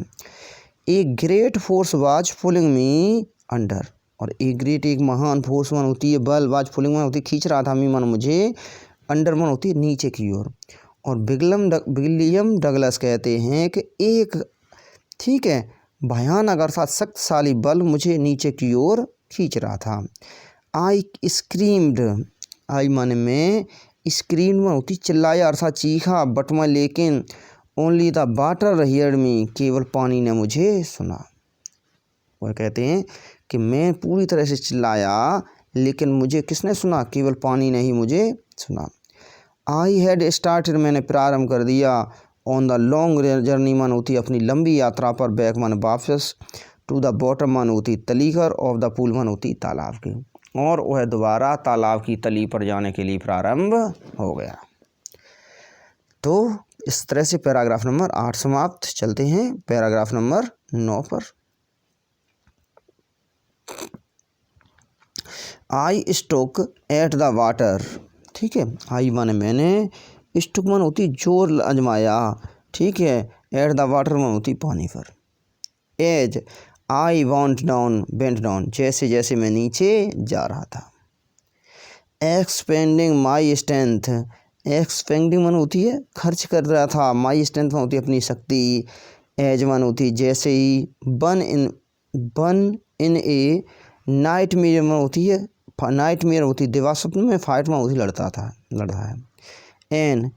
A great force was pulling me under, और ए ग्रेट एक महान फोर्स मन होती है, बल वाज पुलिंग मन होती खींच रहा था, मी मन मुझे, अंडर मन होती है नीचे की ओर। और विलियम डगलस कहते हैं कि एक, ठीक है, भयानक अर्थात शक्तिशाली बल मुझे नीचे की ओर खींच रहा था। आई स्क्रीम्ड, आई माने में, स्क्रीम में होती चिल्लाया अर्थात चीखा, बट मैं लेकिन, ओनली द वाटर हियर्ड मी, केवल पानी ने मुझे सुना। वह कहते हैं कि मैं पूरी तरह से चिल्लाया लेकिन मुझे किसने सुना, केवल पानी ने ही मुझे सुना। आई हैड स्टार्टेड, मैंने प्रारंभ कर दिया, ऑन द लॉन्ग जर्नी मन होती अपनी लंबी यात्रा पर, बैक मन वापस, टू द बॉटम मन होती तली कर, ऑफ द पूल मन होती तालाब की, और वह दोबारा तालाब की तली पर जाने के लिए प्रारंभ हो गया। तो इस तरह से पैराग्राफ नंबर 8 समाप्त। चलते हैं पैराग्राफ नंबर 9 पर। आई स्टोक एट द वाटर, ठीक है, आई माने मैंने, स्टोक मन होती जोर आजमाया, ठीक है, एट द वाटर मन होती पानी पर। एज आई वेंट डाउन, जैसे जैसे मैं नीचे जा रहा था। एक्सपेंडिंग माई स्ट्रेंथ, एक्सपेंडिंग मन होती है खर्च कर रहा था, माई स्ट्रेंथ मन होती है अपनी शक्ति, एज मन होती जैसे ही, बन इन ए नाइट मेयर मन होती है, नाइट मेयर होती दिवा स्वप्न में, फाइट में होती लड़ रहा है। एन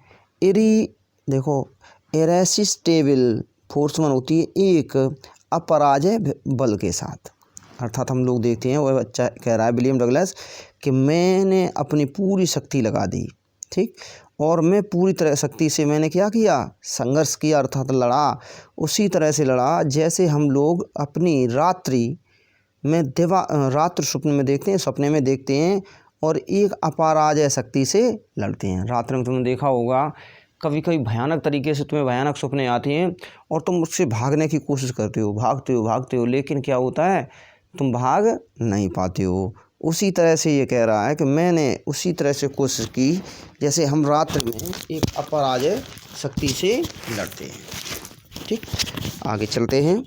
इरी, देखो इरेसिस्टेबल फोर्स मन होती है एक अपराजय बल के साथ, अर्थात हम लोग देखते हैं वह बच्चा कह रहा है विलियम डगलस कि मैंने अपनी पूरी शक्ति लगा दी, ठीक, और मैं पूरी तरह शक्ति से मैंने क्या किया, संघर्ष किया, अर्थात लड़ा, उसी तरह से लड़ा जैसे हम लोग अपनी रात्रि में रात्र स्वप्न में देखते हैं, सपने में देखते हैं, और एक अपराजय शक्ति से लड़ते हैं। रात्र में तुमने देखा होगा कभी कभी भयानक तरीके से तुम्हें भयानक सपने आते हैं और तुम उससे भागने की कोशिश करते हो, भागते हो, लेकिन क्या होता है, तुम भाग नहीं पाते हो। उसी तरह से ये कह रहा है कि मैंने उसी तरह से कोशिश की जैसे हम रात्र में एक अपराजय शक्ति से लड़ते हैं। ठीक, आगे चलते हैं।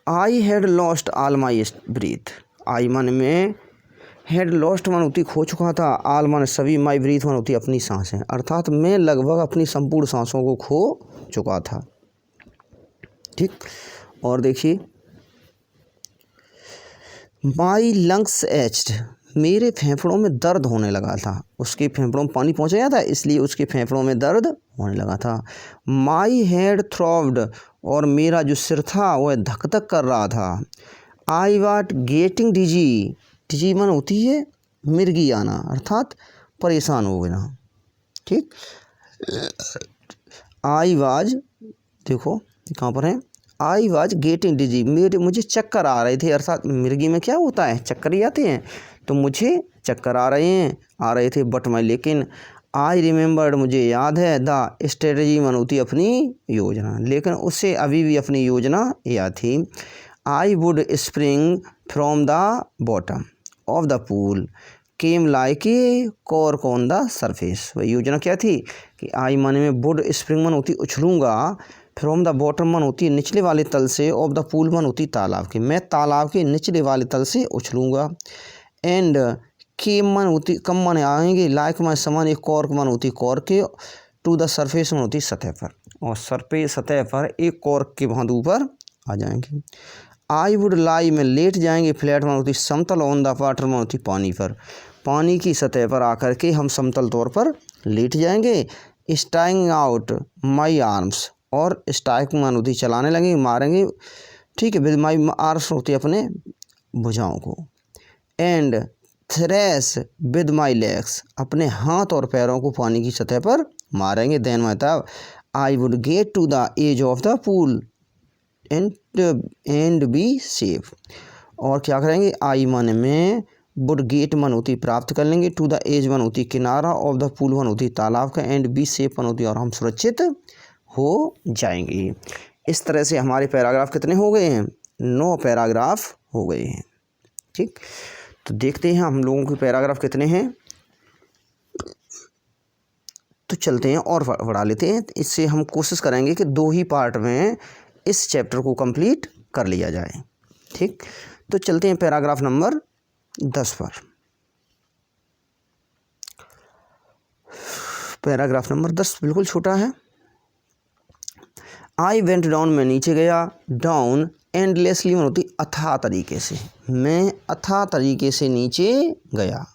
I had lost all my breath, I मन में, हैड लॉस्ट मन होती खो चुका था, ऑल मन सभी, माई ब्रीथ मन होती अपनी सांसें, अर्थात मैं लगभग अपनी संपूर्ण सांसों को खो चुका था। ठीक, और देखिए माई लंग्स एच्ड, मेरे फेफड़ों में दर्द होने लगा था। उसके फेफड़ों में पानी पहुंच गया था इसलिए उसके फेफड़ों में दर्द होने लगा था। माई हेड थ्रॉब्ड, और मेरा जो सिर था वह धक धक कर रहा था। आई वाट गेटिंग डिजी, डिजी मन होती है मिर्गी आना अर्थात परेशान हो गया। ठीक, आई वाज, देखो कहाँ पर है, आई वाज गेटिंग डिजी, मुझे चक्कर आ रहे थे, अर्थात मिर्गी में क्या होता है चक्कर ही आते हैं, तो मुझे चक्कर आ रहे थे। बट मैं, लेकिन आई रिमेंबर्ड, मुझे याद है, द स्ट्रेटजी मन होती अपनी योजना, लेकिन उससे अभी भी अपनी योजना याद थी। I would spring from the bottom of the pool came like a cork on the surface. वह योजना क्या थी कि आई माने में वुड, स्प्रिंग मन होती उछलूंगा, फ्रॉम द बॉटम मन होती निचले वाले तल से, ऑफ द पूल मन होती तालाब की, मैं तालाब के निचले वाले तल से उछलूंगा। एंड केम मन होती कम मन आएंगे, लाइक मन समान, एक कॉर्क मन होती कॉर्क के, टू द सरफेस मन होती सतह पर, और सतह पर एक कॉर्क के भांत ऊपर आ जाएंगे। आई वुड लाई, में लेट जाएंगे, फ्लैट मन होती समतल, ऑन द वाटर मन होती पानी पर, पानी की सतह पर आकर के हम समतल तौर पर लेट जाएंगे। स्ट्राइकिंग आउट माई आर्म्स, और स्ट्राइक मन होती चलाने लगेंगे, मारेंगे, ठीक है, विद माई आर्म्स होती अपने भुजाओं को। एंड थ्रेस विद माई लेग्स, अपने हाथ और पैरों को पानी की सतह पर मारेंगे। देन मतलब I would get to the edge of the pool and be safe, और क्या करेंगे, आई मन में, वुड गेट मन होती प्राप्त कर लेंगे, टू द एज मन होती किनारा, ऑफ द पूल मन होती तालाब का, एंड बी सेफ मन होती और हम सुरक्षित हो जाएंगे। इस तरह से हमारे पैराग्राफ कितने हो गए हैं, 9 पैराग्राफ हो गए हैं। ठीक, तो देखते हैं हम लोगों के पैराग्राफ कितने हैं, तो चलते हैं और बढ़ा लेते हैं। इससे हम कोशिश करेंगे कि 2 ही पार्ट में इस चैप्टर को कंप्लीट कर लिया जाए। ठीक, तो चलते हैं पैराग्राफ नंबर 10 पर। पैराग्राफ नंबर 10 बिल्कुल छोटा है। आई वेंट डाउन, मैं नीचे गया, डाउन एंडलेसली मन होती अथाह तरीके से, मैं अथाह तरीके से नीचे गया।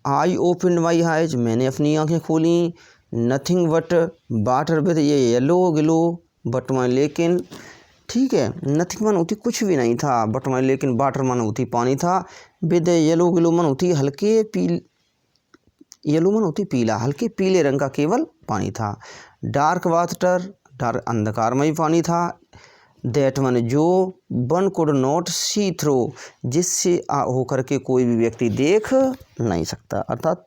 आई ओपन माई आइज, मैंने अपनी आंखें खोली। नथिंग बट वाटर विद, ये येलो गिलो, बट मैं, लेकिन, ठीक है, नथिंग मन होती कुछ भी नहीं था, बट मैं, लेकिन वाटर मन होती पानी था, विद येलो गिलो मन होती हल्के येलो मन होती पीला, हल्के पीले रंग का केवल पानी था। डार्क वाटर, डार्क अंधकारमय पानी था। दैट मन जो, one could not see through, जिससे होकर के कोई भी व्यक्ति देख नहीं सकता, अर्थात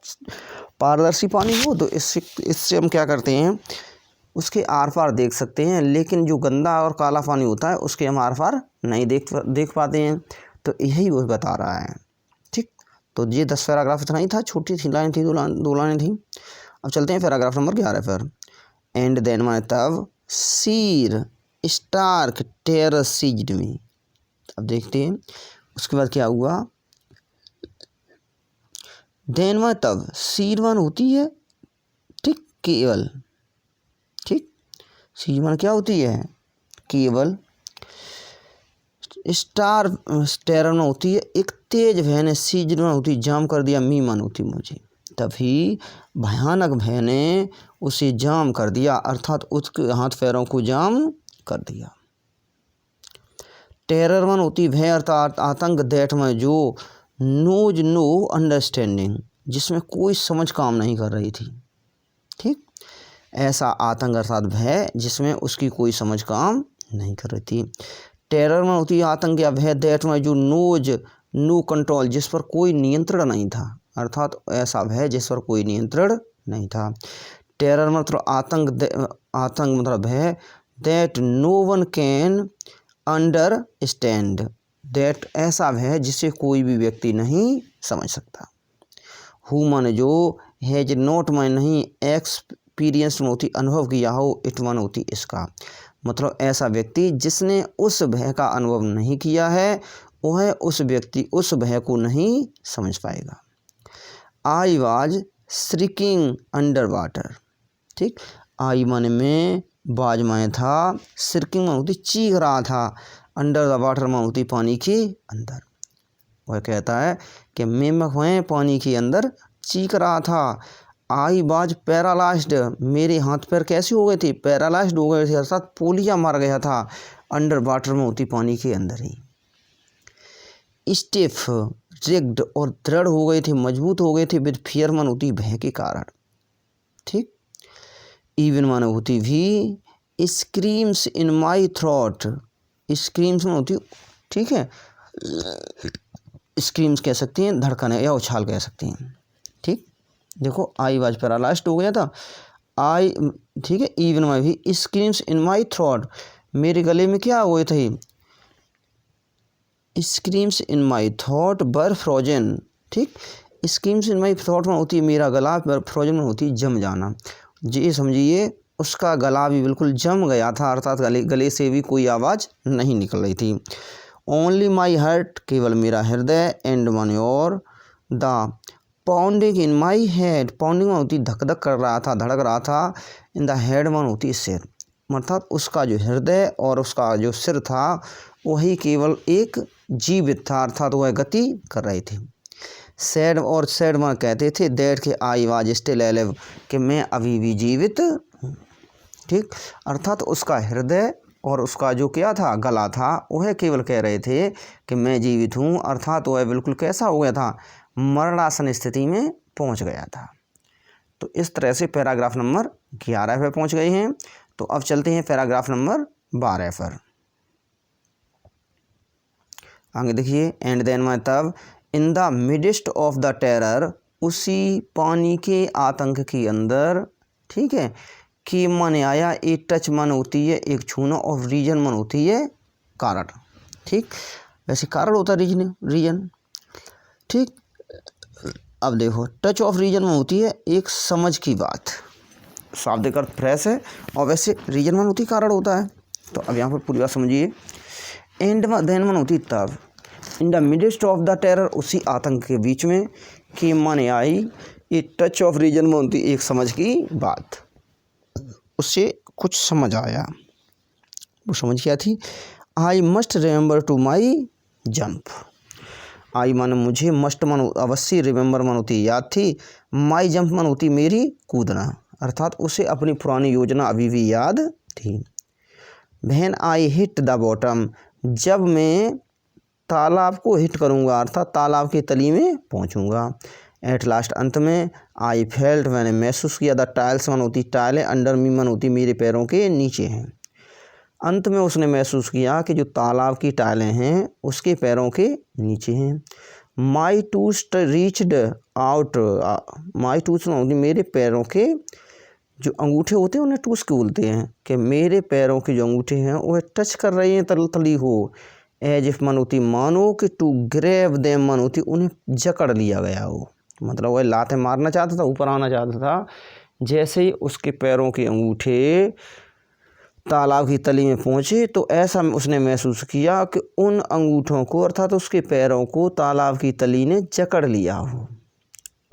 पारदर्शी पानी हो तो इससे हम क्या करते हैं, उसके आर पार देख सकते हैं, लेकिन जो गंदा और काला पानी होता है उसके हम आर पार नहीं देख पाते हैं। तो यही वो बता रहा है। ठीक, तो ये 10 पैराग्राफ इतना ही था, छोटी सी लाइन थी, दो लाइनें थी। अब चलते हैं पैराग्राफ नंबर 11 पर। एंड देन माने तब, सीर स्टार्क टेरर सीज्ड मी, अब देखते हैं उसके बाद क्या हुआ। देन माने तब, सीर मान होती है, ठीक, केवल, ठीक, सीर मान क्या होती है, केवल। स्टार टेरर में होती है एक तेज भय ने, सीज में होती जाम कर दिया, मी मन होती मुझे, तभी भयानक भय ने उसे जाम कर दिया, अर्थात उसके हाथ पैरों को जाम कर दिया। टेरर मन होती भय अर्थात आतंक, दैट में जो, नोज नो अंडरस्टैंडिंग, जिसमें कोई समझ काम नहीं कर रही थी। ठीक, ऐसा आतंक अर्थात भय जिसमें उसकी कोई समझ काम नहीं कर रही थी। टेरर में होती है आतंक या भय, दैट में जो, नोज नो कंट्रोल, जिस पर कोई नियंत्रण नहीं था, अर्थात ऐसा भय जिस पर कोई नियंत्रण नहीं था। टेरर मतलब आतंक, आतंक मतलब भय, that no one can understand, that ऐसा भय जिसे कोई भी व्यक्ति नहीं समझ सकता। हु मन जो, हैज नॉट मन नहीं, एक्सपीरियंस में होती अनुभव किया हो, इट मन होती इसका, मतलब ऐसा व्यक्ति जिसने उस भय का अनुभव नहीं किया है वह उस व्यक्ति उस भय को नहीं समझ पाएगा। आई वाज श्रिकिंग अंडर वाटर, ठीक, आई मन में, बाज माने था, श्रिकिंग में होती चीख रहा था, अंडर द वाटर में होती पानी के अंदर। वह कहता है कि मैं पानी के अंदर चीख रहा था। आई वाज पैरालाइज्ड, मेरे हाथ पैर कैसे हो गए थे, पैरालाइज्ड हो गए थे, अर्थात पोलिया मार गया था अंडर वाटर में होती पानी के अंदर ही। स्टिफ, रिग्ड और दृढ़ हो गए थे, मजबूत हो गए थे, विद फियर मन होती भय के कारण। ठीक। इवन मन होती भी, स्क्रीम्स इन माई थ्रॉट, स्क्रीम्स में होती, ठीक है, स्क्रीम्स कह सकते हैं, धड़कन है या उछाल कह सकते हैं। ठीक। देखो आई वाज पैरालाइज्ड हो गया था, आई, ठीक है, इवन में भी स्क्रीम्स इन माई थ्रॉट, मेरे गले में क्या हुए थे, स्क्रीम्स इन माई थॉट बर फ्रोजन। ठीक। स्क्रीम्स इन माई थॉट में होती है मेरा गला, फ्रोजन में होती है जम जाना। जी समझिए उसका गला भी बिल्कुल जम गया था, अर्थात गले से भी कोई आवाज़ नहीं निकल रही थी। ओनली माई हार्ट, केवल मेरा हृदय, एंड मन और the pounding in my head, pounding में होती धक धक कर रहा था, धड़क रहा था, इन द हेड मन होती सिर, अर्थात उसका जो हृदय और उसका जो सिर था वही केवल एक जीवित था, अर्थात वह गति कर रहे थे। सैड और सैड मन कहते थे दैट के आई वाज स्टिल एलिव, कि मैं अभी भी जीवित हूँ। ठीक। अर्थात उसका हृदय और उसका जो क्या था गला था वह केवल कह रहे थे कि मैं जीवित हूँ, अर्थात वह बिल्कुल कैसा हो गया था, मरणासन स्थिति में पहुँच गया था। तो इस तरह से पैराग्राफ नंबर 11 पर पहुँच गए हैं। तो अब चलते हैं पैराग्राफ नंबर 12 पर। आगे देखिए, एंड देन में तब in the midst of the terror, उसी पानी के आतंक के अंदर, ठीक है, कि मन आया, एक टच मन होती है एक छूना, और रीजन मन होती है कारण। ठीक। वैसे कारण होता है रीजन। ठीक। अब देखो टच ऑफ रीजन में होती है एक समझ की बात, शाब्दिक अर्थ फ्रेश है, और वैसे रीजन मन होती कारण होता है। तो अब यहाँ पर पूरी बात समझिए। एंड देन मन होती तब, in the midst of the terror, उसी आतंक के बीच में, कि मन आई, ये टच ऑफ रीजन में होती एक समझ की बात, उससे कुछ समझ आया। वो समझ क्या थी, I must remember to my jump, I मन मुझे, मस्ट मन अवश्य, रिमेंबर मन होती याद थी, माई जंप मन होती मेरी कूदना, अर्थात उसे अपनी पुरानी योजना अभी भी याद थी। When I hit the bottom, जब मैं तालाब को हिट करूँगा, अर्थात तालाब की तली में पहुँचूँगा। एट लास्ट, अंत में, आई फेल्ट, मैंने महसूस किया, द टाइल्स मन होती टाइलें, अंडर मी मन होती मेरे पैरों के नीचे हैं। अंत में उसने महसूस किया कि जो तालाब की टाइलें हैं उसके पैरों के नीचे हैं। माई टूस्ट रीच्ड आउट, माई टूस्ट मन होती मेरे पैरों के जो अंगूठे होते हैं उन्हें टूस के बोलते हैं, कि मेरे पैरों के जो अंगूठे हैं वह टच कर रही हैं तली हो। एज इफ मन होती मानो, कि टू ग्रैब देम मन होती उन्हें जकड़ लिया गया हो, मतलब वह लातें मारना चाहता था, ऊपर आना चाहता था। जैसे ही उसके पैरों के अंगूठे तालाब की तली में पहुँचे तो ऐसा उसने महसूस किया कि उन अंगूठों को, अर्थात उसके पैरों को तालाब की तली ने जकड़ लिया हो।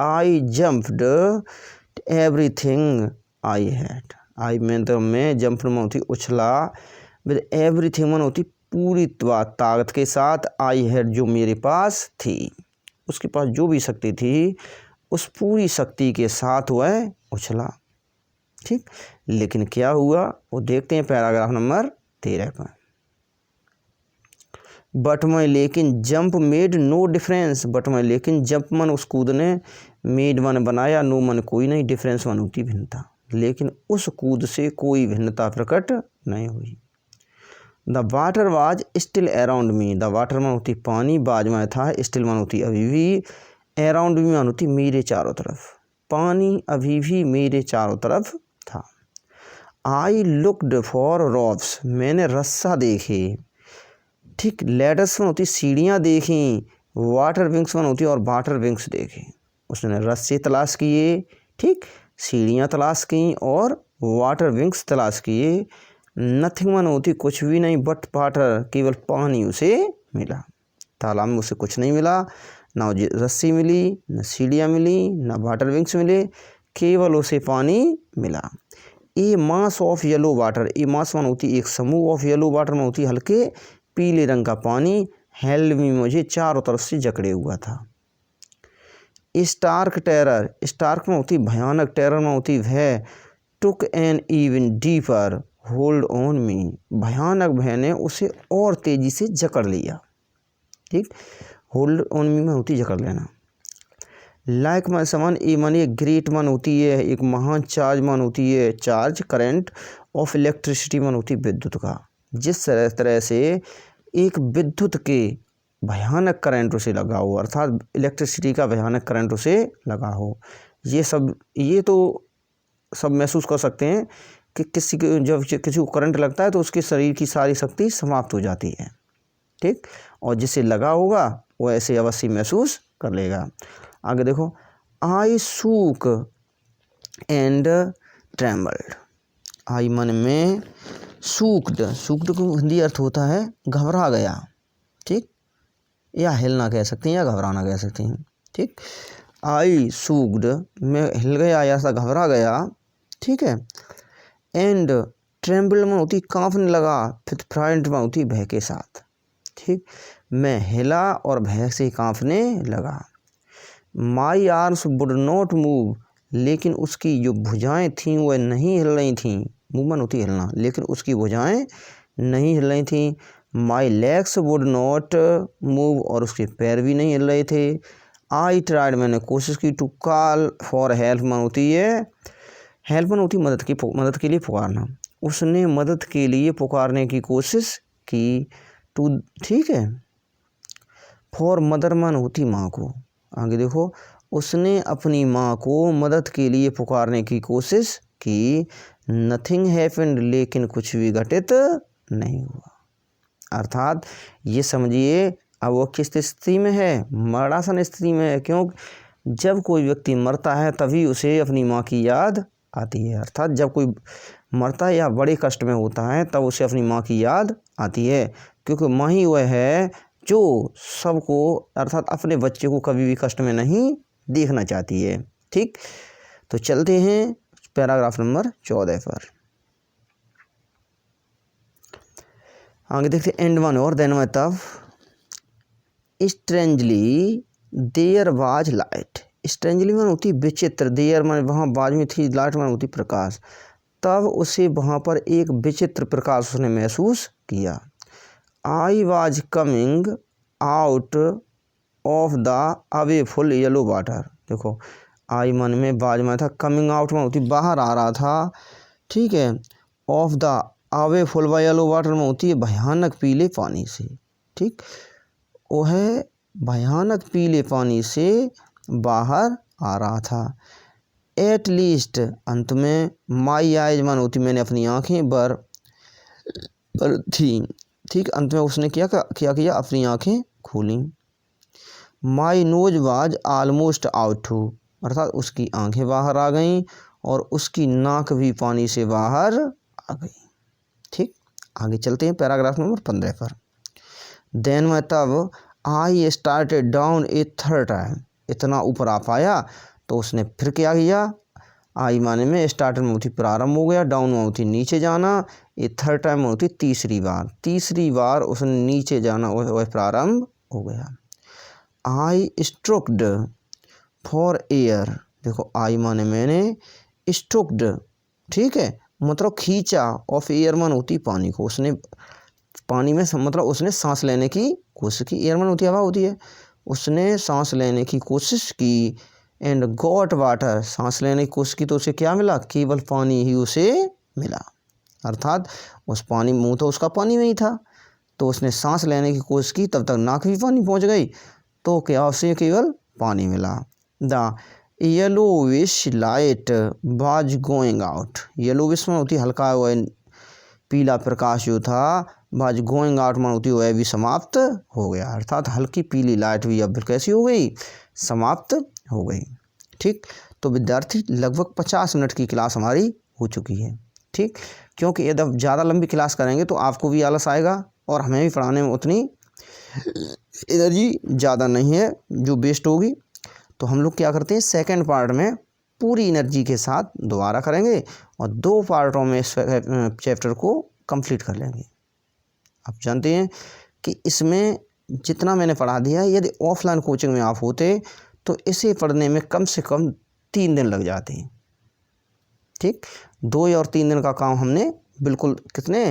आई जंप्ड एवरीथिंग आई हैड, आई में तो मैं, जंप में होती उछला, विद एवरीथिंग मन होती पूरी ताकत के साथ, आई हैड जो मेरे पास थी, उसके पास जो भी शक्ति थी उस पूरी शक्ति के साथ वह उछला। ठीक। लेकिन क्या हुआ वो देखते हैं पैराग्राफ नंबर 13 पर। बट में, लेकिन jump made no difference, but में लेकिन जंप मन उस कूद ने, मेड मन बनाया, नो मन कोई नहीं, डिफरेंस मन होती भिन्नता, लेकिन उस कूद से कोई भिन्नता प्रकट नहीं हुई। The water was still around me, the water मन होती पानी, बाज में था, स्टिल मन होती अभी भी, अराउंड मी मन होती मेरे चारों तरफ, पानी अभी भी मेरे चारों तरफ था। आई लुकड फॉर रॉप्स, मैंने रस्सा देखे। ठीक। लैडर्स में होती सीढ़ियाँ देखी, वाटर विंग्स में होती और वाटर विंग्स देखे, उसने रस्से तलाश किए, ठीक, सीढ़ियाँ तलाश की और वाटर विंग्स तलाश किए। नथिंग मन होती कुछ भी नहीं, बट वाटर, केवल पानी उसे मिला। तालाब में उसे कुछ नहीं मिला, ना रस्सी मिली, न सीढ़ियाँ मिली, न वाटर विंग्स मिले, केवल उसे पानी मिला। ए मास ऑफ येलो वाटर, ए मास मन होती एक समूह, ऑफ येलो वाटर में होती हल्के पीले रंग का पानी, हेल्ड मी मुझे चारों तरफ से जकड़े हुआ था। स्टार्क टेरर, स्टार्क में होती भयानक, टेरर में होती भय। Took an even deeper hold on me, भयानक भय ने उसे और तेजी से जकड़ लिया। ठीक, होल्ड ऑन मी में होती जकड़ लेना। लाइक मन समान, ए मन एक ग्रेट मन होती है, एक महान चार्ज मन होती है, चार्ज करंट ऑफ इलेक्ट्रिसिटी मन होती विद्युत का। जिस तरह से एक विद्युत के भयानक करंट उसे लगा हो, अर्थात इलेक्ट्रिसिटी का भयानक करंट उसे लगा हो। ये तो सब महसूस कर सकते हैं कि जब किसी को करंट लगता है तो उसके शरीर की सारी शक्ति समाप्त हो जाती है। ठीक, और जिसे लगा होगा वो ऐसे अवश्य महसूस कर लेगा। आगे देखो, आई सूक एंड ट्रेम्बल्ड, आई मन में सूक्ड, सूक्ड को हिंदी अर्थ होता है घबरा गया। ठीक, या हिलना कह सकते हैं या घबराना कह सकते हैं। ठीक, आई सूक्ड, मैं हिल गया या सा घबरा गया। ठीक है, एंड ट्रेम्बल में होती कांपने लगा, फिर फ्राइंड में होती भय के साथ। ठीक, मैं हिला और भय से कांपने लगा। My arms would not move, लेकिन उसकी जो भुजाएं थीं वह नहीं हिल रही थीं। मूवमेंट होती हिलना, लेकिन उसकी भुजाएं नहीं हिल रही थीं। My legs would not move, और उसके पैर भी नहीं हिल रहे थे। आई ट्राइड, मैंने कोशिश की। टू कॉल फॉर हेल्प मन होती है, हेल्प मन होती मदद के लिए पुकारना। उसने मदद के लिए पुकारने की कोशिश की। टू, ठीक है, फॉर मदर मन होती माँ को। आगे देखो, उसने अपनी माँ को मदद के लिए पुकारने की कोशिश की। नथिंग हैपेंड, लेकिन कुछ भी घटित नहीं हुआ। अर्थात ये समझिए अब वो किस स्थिति में है, मरणासन स्थिति में है। क्यों? जब कोई व्यक्ति मरता है तभी उसे अपनी माँ की याद आती है। अर्थात जब कोई मरता है या बड़े कष्ट में होता है तब उसे अपनी माँ की याद आती है, क्योंकि माँ ही वह है जो सबको, अर्थात अपने बच्चे को कभी भी कष्ट में नहीं देखना चाहती है। ठीक, तो चलते हैं पैराग्राफ नंबर 14 पर। आगे देखते एंड वन और देन में तब strangely there was light, strangely मन होती विचित्र, देयर मन वहाँ बाज में थी, लाइट मन होती प्रकाश। तब उसे वहाँ पर एक विचित्र प्रकाश उसने महसूस किया। I was coming out of the away full yellow water, देखो आई मन में बाज में था, कमिंग आउट में होती बाहर आ रहा था। ठीक है, ऑफ द अवे फुल व येलो वाटर में होती है भयानक पीले पानी से। ठीक, वह भयानक पीले पानी से बाहर आ रहा था। एट लीस्ट, अंत में, माई आइज मन होती मैंने अपनी आँखें पर थी। ठीक, अंत में उसने क्या किया, अपनी आँखें खोली। My nose was almost out to, अर्थात उसकी आँखें बाहर आ गईं और उसकी नाक भी पानी से बाहर आ गई। ठीक, आगे चलते हैं पैराग्राफ नंबर 15 पर। देन में तब I started down A third time, इतना ऊपर आ पाया तो उसने फिर क्या किया। आई माने में स्टार्ट में होती प्रारंभ हो गया, डाउन में होती नीचे जाना, ए थर्ड टाइम में होती तीसरी बार उसने नीचे जाना, वह प्रारंभ हो गया। आई स्ट्रोक्ड फॉर एयर, देखो आई माने मैंने, स्ट्रोक्ड, ठीक है, मतलब खींचा, ऑफ एयर मन होती पानी को, उसने पानी में मतलब उसने सांस लेने की कोशिश की। एयर मन होती हवा होती है, उसने सांस लेने की कोशिश की। एंड गॉट वाटर, सांस लेने की कोशिश की तो उसे क्या मिला, केवल पानी ही उसे मिला। अर्थात उस पानी, मुँह तो उसका पानी में ही था, तो उसने सांस लेने की कोशिश की, तब तक नाक भी पानी पहुंच गई, तो क्या उसे केवल पानी मिला। The yellowish light was going out, yellowish में होती हल्का वह पीला प्रकाश जो था, वाज गोइंग आउट में होती वह भी समाप्त हो गया। अर्थात हल्की पीली लाइट भी अब कैसी हो गई, समाप्त हो गई। ठीक, तो विद्यार्थी लगभग 50 मिनट की क्लास हमारी हो चुकी है। ठीक, क्योंकि यदि ज़्यादा लंबी क्लास करेंगे तो आपको भी आलस आएगा और हमें भी पढ़ाने में उतनी एनर्जी ज़्यादा नहीं है जो वेस्ट होगी। तो हम लोग क्या करते हैं, सेकंड पार्ट में पूरी एनर्जी के साथ दोबारा करेंगे और 2 पार्टों में इस चैप्टर को कंप्लीट कर लेंगे। आप जानते हैं कि इसमें जितना मैंने पढ़ा दिया है, यदि ऑफलाइन कोचिंग में आप होते तो इसे पढ़ने में कम से कम 3 दिन लग जाते हैं। ठीक, 2 और 3 दिन का काम हमने बिल्कुल कितने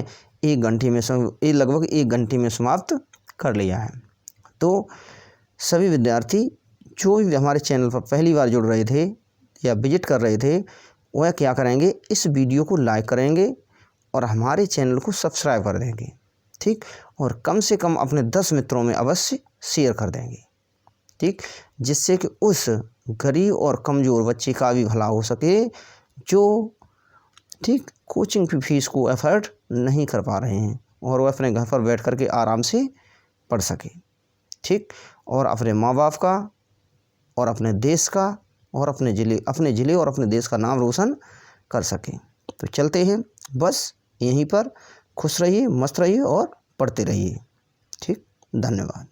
1 घंटे में लगभग 1 घंटे में समाप्त कर लिया है। तो सभी विद्यार्थी जो भी हमारे चैनल पर पहली बार जुड़ रहे थे या विजिट कर रहे थे, वह क्या करेंगे, इस वीडियो को लाइक करेंगे और हमारे चैनल को सब्सक्राइब कर देंगे। ठीक, और कम से कम अपने 10 मित्रों में अवश्य शेयर कर देंगे। ठीक, जिससे कि उस गरीब और कमज़ोर बच्चे का भी भला हो सके जो ठीक कोचिंग की फीस को एफर्ट नहीं कर पा रहे हैं और वो अपने घर पर बैठ कर के आराम से पढ़ सके। ठीक, और अपने माँ बाप का और अपने देश का और अपने ज़िले और अपने देश का नाम रोशन कर सकें। तो चलते हैं, बस यहीं पर खुश रहिए, मस्त रहिए और पढ़ते रहिए। ठीक, धन्यवाद।